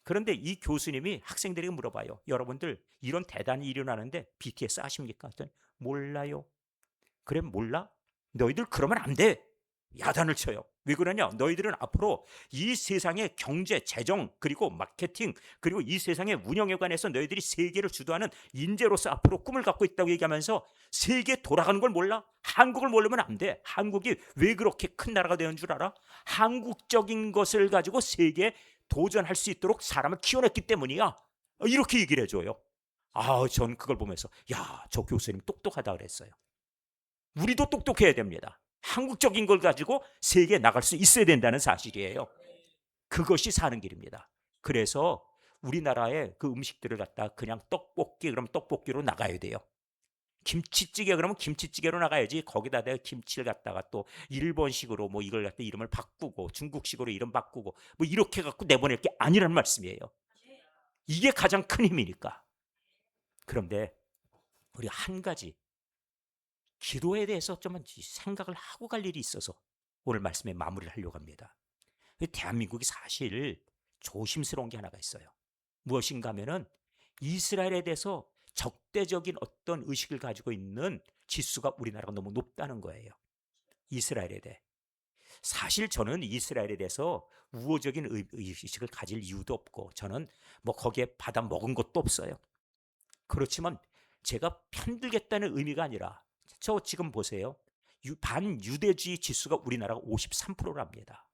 그런데 이 교수님이 학생들에게 물어봐요. 여러분들 이런 대단한 일이 일어나는데 BTS 아십니까? 했더니 몰라요. 그래 몰라? 너희들 그러면 안 돼. 야단을 쳐요. 왜 그러냐? 너희들은 앞으로 이 세상의 경제, 재정, 그리고 마케팅, 그리고 이 세상의 운영에 관해서 너희들이 세계를 주도하는 인재로서 앞으로 꿈을 갖고 있다고 얘기하면서 세계 돌아가는 걸 몰라? 한국을 모르면 안 돼. 한국이 왜 그렇게 큰 나라가 되는 줄 알아? 한국적인 것을 가지고 세계에 도전할 수 있도록 사람을 키워냈기 때문이야. 이렇게 얘기를 해줘요. 전 그걸 보면서 야, 저 교수님 똑똑하다 그랬어요. 우리도 똑똑해야 됩니다. 한국적인 걸 가지고 세계에 나갈 수 있어야 된다는 사실이에요. 그것이 사는 길입니다. 그래서 우리나라의 그 음식들을 갖다 그냥 떡볶이 그럼 떡볶이로 나가야 돼요. 김치찌개 그러면 김치찌개로 나가야지. 거기다 내가 김치를 갖다가 또 일본식으로 뭐 이걸 갖다 이름을 바꾸고 중국식으로 이름 바꾸고 뭐 이렇게 갖고 내보낼 게 아니란 말씀이에요. 이게 가장 큰 힘이니까. 그런데 우리 한 가지 기도에 대해서 좀 생각을 하고 갈 일이 있어서 오늘 말씀에 마무리를 하려고 합니다. 대한민국이 사실 조심스러운 게 하나가 있어요. 무엇인가 하면은 이스라엘에 대해서 적대적인 어떤 의식을 가지고 있는 지수가 우리나라가 너무 높다는 거예요. 이스라엘에 대해. 사실 저는 이스라엘에 대해서 우호적인 의식을 가질 이유도 없고 저는 뭐 거기에 받아 먹은 것도 없어요. 그렇지만 제가 편들겠다는 의미가 아니라 저 지금 보세요. 반유대주의 지수가 우리나라가 53%랍니다.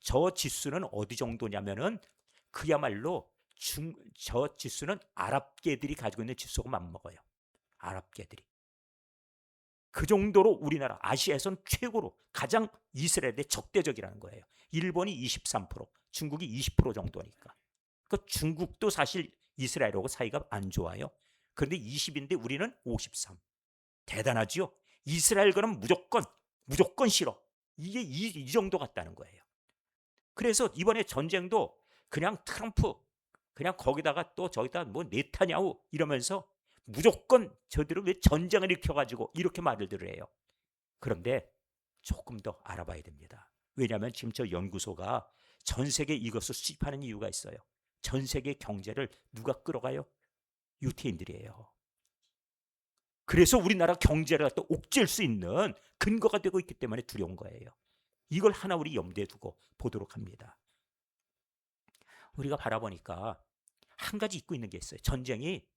저 지수는 어디 정도냐면은 그야말로 저 지수는 아랍계들이 가지고 있는 지수하고 맞먹어요. 아랍계들이. 그 정도로 우리나라 아시아에선 최고로 가장 이스라엘에 적대적이라는 거예요. 일본이 23%, 중국이 20% 정도니까. 그러니까 중국도 사실 이스라엘하고 사이가 안 좋아요. 그런데 20인데 우리는 53. 대단하죠? 이스라엘 그럼 무조건 싫어. 이게 이 정도 같다는 거예요. 그래서 이번에 전쟁도 그냥 트럼프 그냥 거기다가 또 저기다 뭐 네타냐후 이러면서 무조건 저들은 왜 전쟁을 일으켜가지고 이렇게 말을 해요. 그런데 조금 더 알아봐야 됩니다. 왜냐하면 지금 저 연구소가 전 세계 이것을 수집하는 이유가 있어요. 전 세계 경제를 누가 끌어가요? 유태인들이에요. 그래서 우리나라 경제를 갖다 옥죄일 수 있는 근거가 되고 있기 때문에 두려운 거예요. 이걸 하나 우리 염두에 두고 보도록 합니다. 우리가 바라보니까 한 가지 잊고 있는 게 있어요. 전쟁이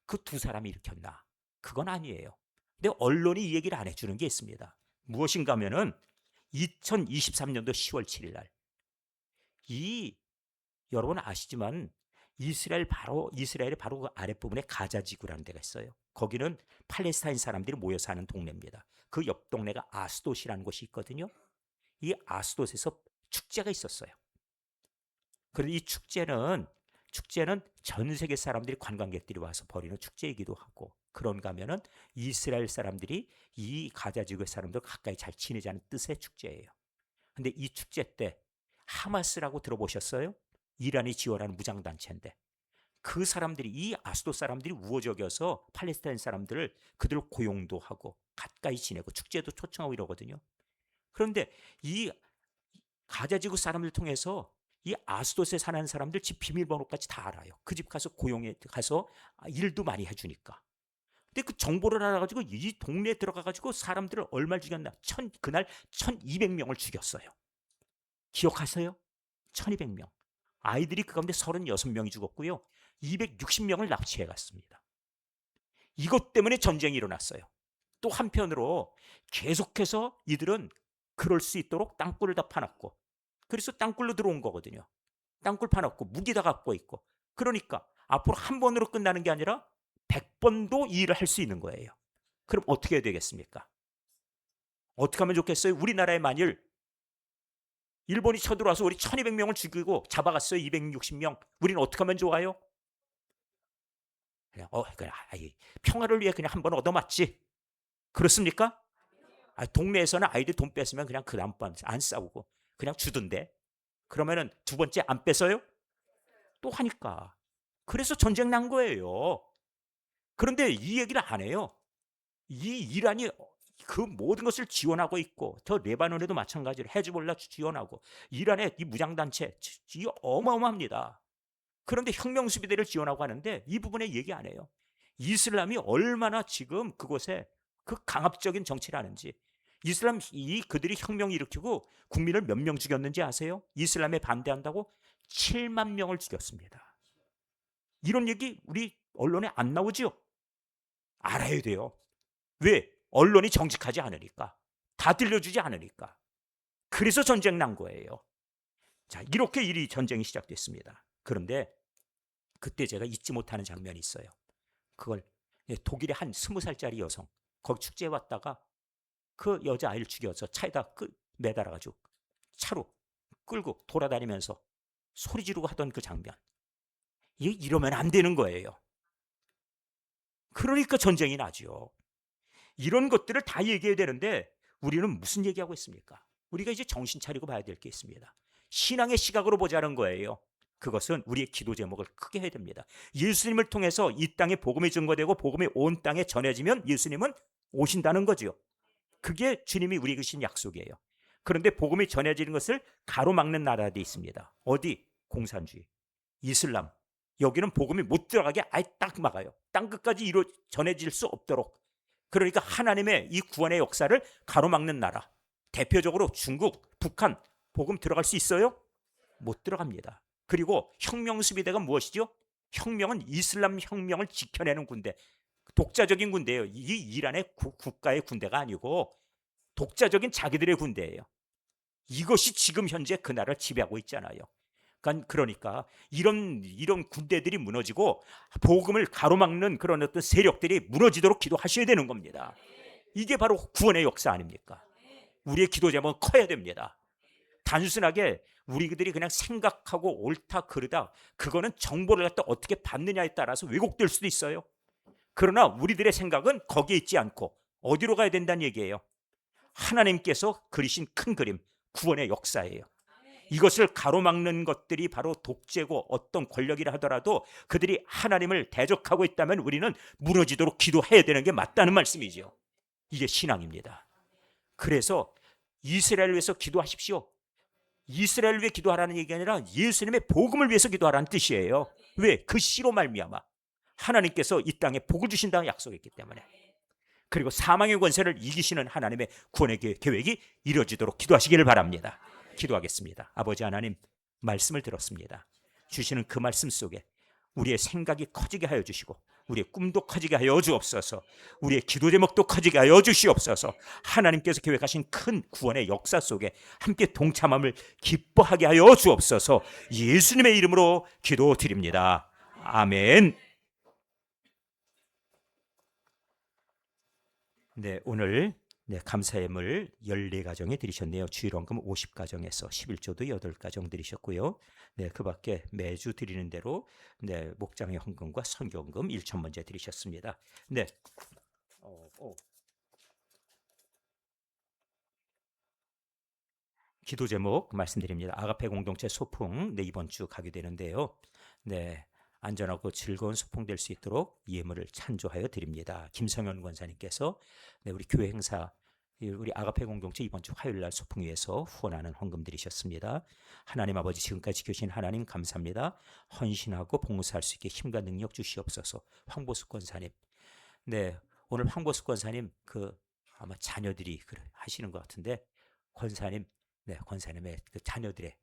그 두 사람이 일으켰나? 그건 아니에요. 근데 언론이 이 얘기를 안 해주는 게 있습니다. 무엇인가 하면은 2023년도 10월 7일 날 이 여러분 아시지만 이스라엘의 바로 그 아랫부분에 가자 지구라는 데가 있어요. 거기는 팔레스타인 사람들이 모여 사는 동네입니다. 그 옆 동네가 아스돗이라는 곳이 있거든요. 이 아스돗에서 축제가 있었어요. 그런데 이 축제는 전 세계 사람들이 관광객들이 와서 벌이는 축제이기도 하고 그런가 하면은 이스라엘 사람들이 이 가자 지구의 사람들 가까이 잘 지내자는 뜻의 축제예요. 근데 이 축제 때 하마스라고 들어보셨어요? 이란이 지원하는 무장단체인데 그 사람들이, 이 아스도 사람들이 우호적이어서 팔레스타인 사람들을 그들 고용도 하고 가까이 지내고 축제도 초청하고 이러거든요. 그런데 이 가자지구 사람들 통해서 이 아스돗에 사는 사람들 집 비밀번호까지 다 알아요. 그 집 가서 고용해 가서 일도 많이 해주니까. 근데 그 정보를 알아가지고 이 동네에 들어가가지고 사람들을 얼마를 죽였나? 그날 1200명을 죽였어요. 기억하세요? 1200명. 아이들이 그 가운데 36명이 죽었고요. 260명을 납치해 갔습니다. 이것 때문에 전쟁이 일어났어요. 또 한편으로 계속해서 이들은 그럴 수 있도록 땅굴을 다 파놨고, 그래서 땅굴로 들어온 거거든요. 땅굴 파놨고 무기 다 갖고 있고, 그러니까 앞으로 한 번으로 끝나는 게 아니라 100번도 이 일을 할 수 있는 거예요. 그럼 어떻게 해야 되겠습니까? 어떻게 하면 좋겠어요? 우리나라에 만일 일본이 쳐들어와서 우리 1200명을 죽이고 잡아갔어요. 260명. 우리는 어떻게 하면 좋아요? 그냥 평화를 위해 그냥 한 번 얻어맞지. 그렇습니까? 동네에서는 아이들 돈 뺐으면 그냥 그 다음번 안 싸우고 그냥 주던데. 그러면은 두 번째 안 뺏어요? 또 하니까. 그래서 전쟁 난 거예요. 그런데 이 얘기를 안 해요. 이 이란이 그 모든 것을 지원하고 있고, 저 레바논에도 마찬가지로 헤즈볼라 지원하고, 이란의 이 무장단체 이 어마어마합니다. 그런데 혁명수비대를 지원하고 하는데 이 부분에 얘기 안 해요. 이슬람이 얼마나 지금 그곳에 그 강압적인 정치를 하는지. 그들이 혁명을 일으키고 국민을 몇 명 죽였는지 아세요? 이슬람에 반대한다고 7만 명을 죽였습니다. 이런 얘기 우리 언론에 안 나오죠? 알아야 돼요. 왜? 언론이 정직하지 않으니까. 다 들려주지 않으니까. 그래서 전쟁 난 거예요. 자, 이렇게 전쟁이 시작됐습니다. 그런데 그때 제가 잊지 못하는 장면이 있어요. 그걸 독일의 한 20살짜리 여성, 거기 축제에 왔다가 그 여자아이를 죽여서 차에다 매달아가지고 차로 끌고 돌아다니면서 소리 지르고 하던 그 장면. 이러면 안 되는 거예요. 그러니까 전쟁이 나죠. 이런 것들을 다 얘기해야 되는데 우리는 무슨 얘기하고 있습니까? 우리가 이제 정신 차리고 봐야 될 게 있습니다. 신앙의 시각으로 보자는 거예요. 그것은 우리의 기도 제목을 크게 해야 됩니다. 예수님을 통해서 이 땅에 복음이 증거되고 복음이 온 땅에 전해지면 예수님은 오신다는 거죠. 그게 주님이 우리에게 주신 약속이에요. 그런데 복음이 전해지는 것을 가로막는 나라도 있습니다. 어디? 공산주의, 이슬람. 여기는 복음이 못 들어가게 아예 딱 막아요. 땅끝까지 전해질 수 없도록. 그러니까 하나님의 이 구원의 역사를 가로막는 나라. 대표적으로 중국, 북한, 복음 들어갈 수 있어요? 못 들어갑니다. 그리고 혁명수비대가 무엇이죠? 혁명은 이슬람 혁명을 지켜내는 군대. 독자적인 군대예요. 이 이란의 국가의 군대가 아니고 독자적인 자기들의 군대예요. 이것이 지금 현재 그 나라를 지배하고 있잖아요. 그러니까 이런 군대들이 무너지고 복음을 가로막는 그런 어떤 세력들이 무너지도록 기도하셔야 되는 겁니다. 이게 바로 구원의 역사 아닙니까? 우리의 기도 제목은 커야 됩니다. 단순하게 우리들이 그냥 생각하고 옳다 그르다, 그거는 정보를 갖다 어떻게 받느냐에 따라서 왜곡될 수도 있어요. 그러나 우리들의 생각은 거기에 있지 않고 어디로 가야 된다는 얘기예요. 하나님께서 그리신 큰 그림, 구원의 역사예요. 이것을 가로막는 것들이 바로 독재고 어떤 권력이라 하더라도 그들이 하나님을 대적하고 있다면 우리는 무너지도록 기도해야 되는 게 맞다는 말씀이죠. 이게 신앙입니다. 그래서 이스라엘을 위해서 기도하십시오. 이스라엘을 위해 기도하라는 얘기가 아니라 예수님의 복음을 위해서 기도하라는 뜻이에요. 왜? 그 씨로 말미암아 하나님께서 이 땅에 복을 주신다는 약속했기 때문에. 그리고 사망의 권세를 이기시는 하나님의 구원의 계획이 이루어지도록 기도하시기를 바랍니다. 기도하겠습니다. 아버지 하나님, 말씀을 들었습니다. 주시는 그 말씀 속에 우리의 생각이 커지게 하여 주시고 우리의 꿈도 커지게 하여 주옵소서. 우리의 기도 제목도 커지게 하여 주시옵소서. 하나님께서 계획하신 큰 구원의 역사 속에 함께 동참함을 기뻐하게 하여 주옵소서. 예수님의 이름으로 기도드립니다. 아멘. 네, 오늘 감사예물 14가정에 드리셨네요. 주일원금 50가정에서 11조도 8가정 드리셨고요. 그 밖에 매주 드리는 대로 목장의 헌금과 선교헌금 1,000번째 드리셨습니다. 기도 제목 말씀드립니다. 아가페 공동체 소풍 이번 주 가게 되는데요. 안전하고 즐거운 소풍될 수 있도록 예물을 찬조하여 드립니다. 김성현 권사님께서 네, 우리 교회 행사 우리 아가페 공동체 이번 주 화요일 날 소풍 위해서 후원하는 헌금 드리셨습니다. 하나님 아버지 지금까지 지켜주신 하나님 감사합니다. 헌신하고 봉사할 수 있게 힘과 능력 주시옵소서. 황보숙 권사님, 네, 오늘 황보숙 권사님 아마 자녀들이 하시는 것 같은데 권사님, 네, 권사님의 그 자녀들의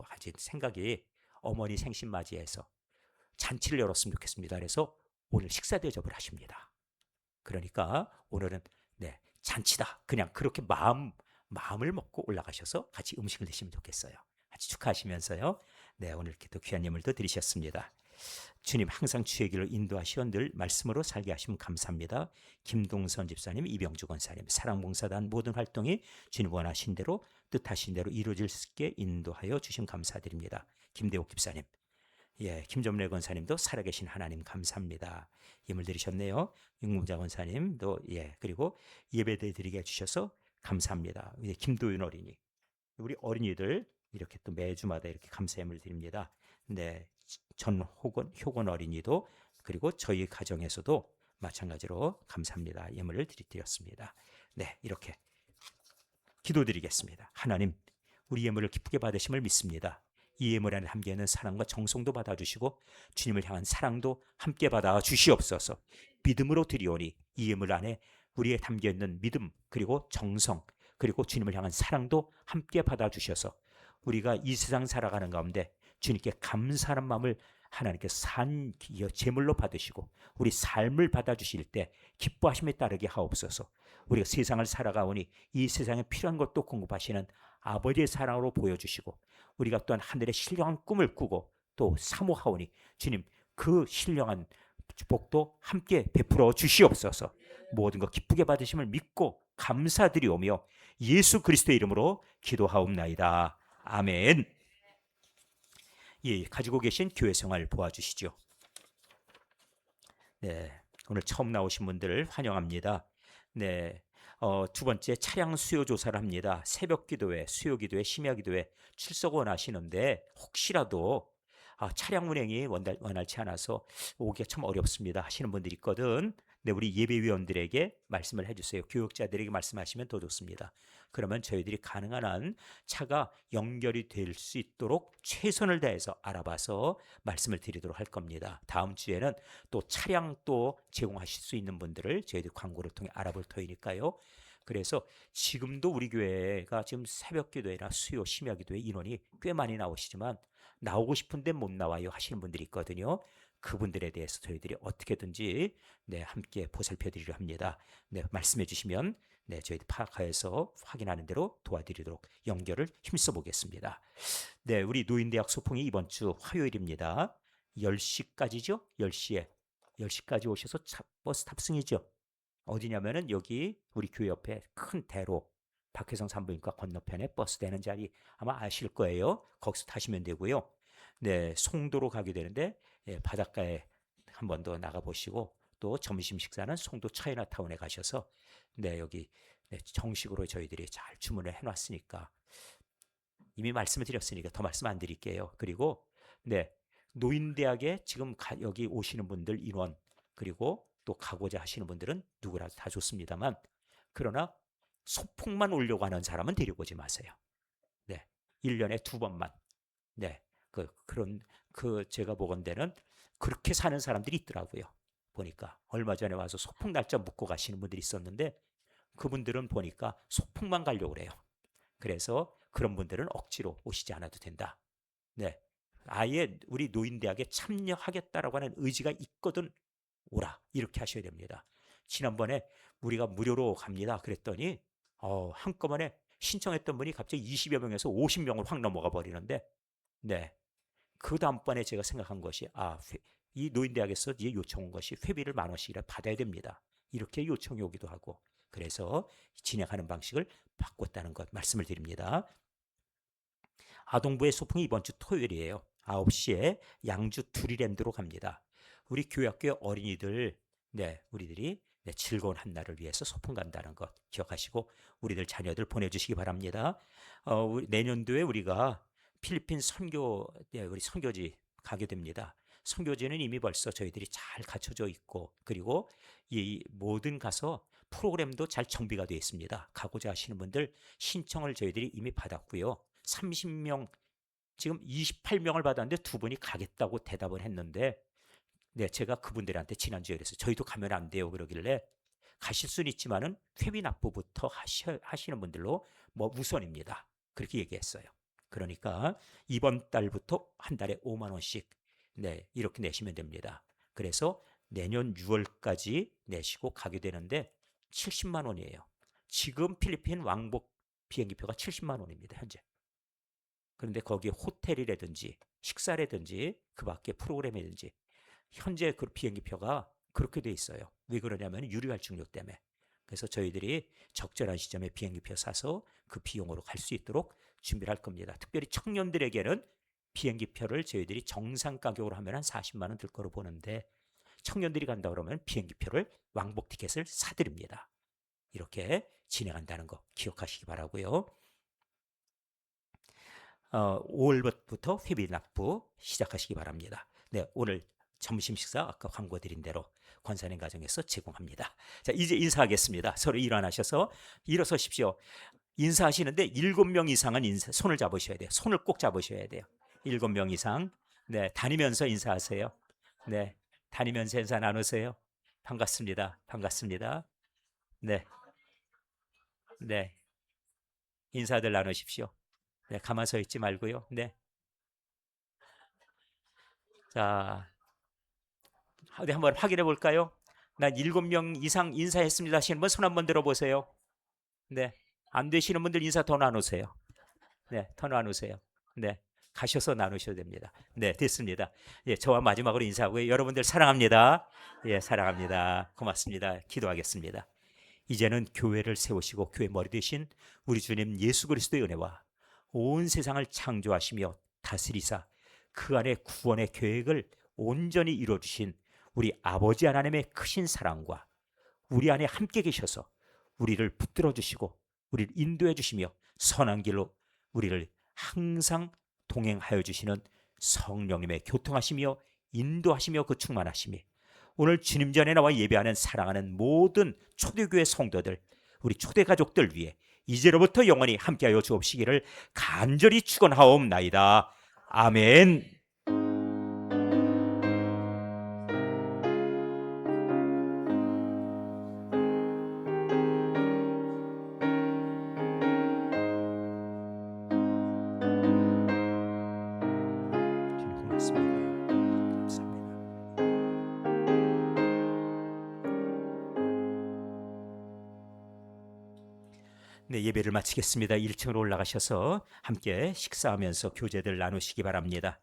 가진 생각이 어머니 생신 맞이해서 잔치를 열었으면 좋겠습니다. 그래서 오늘 식사 대접을 하십니다. 그러니까 오늘은 네, 잔치다. 그냥 그렇게 마음을 먹고 올라가셔서 같이 음식을 드시면 좋겠어요. 같이 축하하시면서요. 네, 오늘 이렇게 또 귀한 예물도 드리셨습니다. 주님 항상 주의 길을 인도하시어 늘 말씀으로 살게 하시면 감사합니다. 김동선 집사님, 이병주 권사님, 사랑봉사단 모든 활동이 주님 원하신 대로 뜻하신 대로 이루어질 수 있게 인도하여 주심 감사드립니다. 김대옥 집사님, 예, 김점래 권사님도 살아계신 하나님 감사합니다. 예물 드리셨네요. 윤금자 권사님도 예, 그리고 예배 드리게 해주셔서 감사합니다. 김도윤 어린이, 우리 어린이들 이렇게 또 매주마다 이렇게 감사 예물 드립니다. 네, 효건 어린이도 그리고 저희 가정에서도 마찬가지로 감사합니다. 예물을 드렸습니다. 네, 이렇게 기도드리겠습니다. 하나님, 우리 예물을 기쁘게 받으심을 믿습니다. 이 예물 안에 함께 있는 사랑과 정성도 받아주시고 주님을 향한 사랑도 함께 받아 주시옵소서. 믿음으로 드리오니 이 예물 안에 우리의 담겨 있는 믿음 그리고 정성 그리고 주님을 향한 사랑도 함께 받아 주셔서 우리가 이 세상 살아가는 가운데 주님께 감사하는 마음을 하나님께 산 제물로 받으시고 우리 삶을 받아주실 때 기뻐하심에 따르게 하옵소서. 우리가 세상을 살아가오니 이 세상에 필요한 것도 공급하시는 아버지의 사랑으로 보여주시고 우리가 또한 하늘의 신령한 꿈을 꾸고 또 사모하오니 주님 그 신령한 복도 함께 베풀어 주시옵소서. 모든 것 기쁘게 받으심을 믿고 감사드리오며 예수 그리스도의 이름으로 기도하옵나이다. 아멘. 예, 가지고 계신 교회 생활 도와주시죠. 네, 오늘 처음 나오신 분들을 환영합니다. 네, 두 번째 차량 수요 조사를 합니다. 새벽 기도회, 수요 기도회, 심야 기도회 출석 원하시는데 혹시라도 차량 운행이 원활치 않아서 오기가 참 어렵습니다 하시는 분들이 있거든. 네, 우리 예배위원들에게 말씀을 해주세요. 교육자들에게 말씀하시면 더 좋습니다. 그러면 저희들이 가능한 한 차가 연결이 될 수 있도록 최선을 다해서 알아봐서 말씀을 드리도록 할 겁니다. 다음 주에는 또 차량 또 제공하실 수 있는 분들을 저희들이 광고를 통해 알아볼 터이니까요. 그래서 지금도 우리 교회가 지금 새벽 기도회나 수요 심야 기도회 인원이 꽤 많이 나오시지만 나오고 싶은데 못 나와요 하시는 분들이 있거든요. 그분들에 대해서 저희들이 어떻게든지 네, 함께 보살펴 드리려 합니다. 네, 말씀해 주시면 네, 저희들 파악하여서 확인하는 대로 도와드리도록 연결을 힘써 보겠습니다. 네, 우리 노인대학 소풍이 이번 주 화요일입니다. 10시까지죠? 10시까지 오셔서 버스 탑승이죠. 어디냐면은 여기 우리 교회 옆에 큰 대로 박혜성 산부인과 건너편에 버스 대는 자리 아마 아실 거예요. 거기서 타시면 되고요. 네, 송도로 가게 되는데 예, 바닷가에 한 번 더 나가 보시고 또 점심 식사는 송도 차이나타운에 가셔서 네, 여기 네, 정식으로 저희들이 잘 주문을 해놨으니까 이미 말씀을 드렸으니까 더 말씀 안 드릴게요. 그리고 네, 노인대학에 지금 여기 오시는 분들 인원 그리고 또 가고자 하시는 분들은 누구라도 다 좋습니다만 그러나 소풍만 오려고 하는 사람은 데리고 오지 마세요. 네, 1년에 2번만. 네, 제가 보건대는 그렇게 사는 사람들이 있더라고요. 보니까 얼마 전에 와서 소풍 날짜 묻고 가시는 분들이 있었는데 그분들은 보니까 소풍만 가려고 그래요. 그래서 그런 분들은 억지로 오시지 않아도 된다. 네, 아예 우리 노인대학에 참여하겠다라고 하는 의지가 있거든 오라 이렇게 하셔야 됩니다. 지난번에 우리가 무료로 갑니다 그랬더니 한꺼번에 신청했던 분이 갑자기 20여 명에서 50명을 확 넘어가 버리는데 네, 그 다음번에 제가 생각한 것이 이 노인대학에서 요청 온 것이 회비를 10,000원씩이라 받아야 됩니다. 이렇게 요청이 오기도 하고 그래서 진행하는 방식을 바꿨다는 것 말씀을 드립니다. 아동부의 소풍이 이번 주 토요일이에요. 9시에 양주 두리랜드로 갑니다. 우리 교회학교 어린이들 우리들이 즐거운 한날을 위해서 소풍 간다는 것 기억하시고 우리들 자녀들 보내주시기 바랍니다. 내년도에 우리가 필리핀 우리 선교지 가게 됩니다. 선교지는 이미 벌써 저희들이 잘 갖춰져 있고, 그리고 이 모든 가서 프로그램도 잘 정비가 되어 있습니다. 가고자 하시는 분들 신청을 저희들이 이미 받았고요. 30명, 지금 28명을 받았는데 두 분이 가겠다고 대답을 했는데, 네, 제가 그분들한테 지난주에 그래서 저희도 가면 안 돼요 그러길래, 가실 수는 있지만은 회비 납부부터 하시는 분들로 뭐 우선입니다. 그렇게 얘기했어요. 그러니까 이번 달부터 한 달에 5만 원씩, 네, 이렇게 내시면 됩니다. 그래서 내년 6월까지 내시고 가게 되는데 70만 원이에요. 지금 필리핀 왕복 비행기표가 70만 원입니다, 현재. 그런데 거기에 호텔이라든지 식사라든지 그 밖에 프로그램이든지 현재 그 비행기표가 그렇게 돼 있어요. 왜 그러냐면 유류할증료 때문에. 그래서 저희들이 적절한 시점에 비행기표 사서 그 비용으로 갈 수 있도록 준비를 할 겁니다. 특별히 청년들에게는 비행기표를 저희들이 정상 가격으로 하면 한 40만 원 들 거로 보는데, 청년들이 간다 그러면 비행기표를 왕복 티켓을 사드립니다. 이렇게 진행한다는 거 기억하시기 바라고요. 5월부터 회비 납부 시작하시기 바랍니다. 네, 오늘 점심 식사 아까 광고 드린 대로 권사님 가정에서 제공합니다. 자, 이제 인사하겠습니다. 서로 일어나셔서 일어서십시오. 인사하시는데 7명 이상은 손을 잡으셔야 돼요. 손을 꼭 잡으셔야 돼요. 7명 이상. 네, 다니면서 인사하세요. 네, 다니면서 인사 나누세요. 반갑습니다. 반갑습니다. 네, 네, 인사들 나누십시오. 네, 가만 서 있지 말고요. 네, 자, 네, 한번 확인해 볼까요? 난 7명 이상 인사했습니다 하시는 분 손 한번 들어보세요. 네, 안 되시는 분들 인사 더 나누세요. 네, 더 나누세요. 네, 가셔서 나누셔도 됩니다. 네, 됐습니다. 예, 저와 마지막으로 인사하고요. 여러분들 사랑합니다. 예, 사랑합니다. 고맙습니다. 기도하겠습니다. 이제는 교회를 세우시고 교회 머리 되신 우리 주님 예수 그리스도의 은혜와 온 세상을 창조하시며 다스리사 그 안에 구원의 계획을 온전히 이루어주신 우리 아버지 하나님의 크신 사랑과 우리 안에 함께 계셔서 우리를 붙들어 주시고 우리를 인도해 주시며 선한 길로 우리를 항상 동행하여 주시는 성령님의 교통하시며 인도하시며 그 충만하심이 오늘 주님 전에 나와 예배하는 사랑하는 모든 초대교회 성도들, 우리 초대 가족들 위해 이제로부터 영원히 함께하여 주옵시기를 간절히 축원하옵나이다. 아멘. 주님 고맙습니다. 감사합니다. 네, 예배를 마치겠습니다. 1층으로 올라가셔서 함께 식사하면서 교제들 나누시기 바랍니다.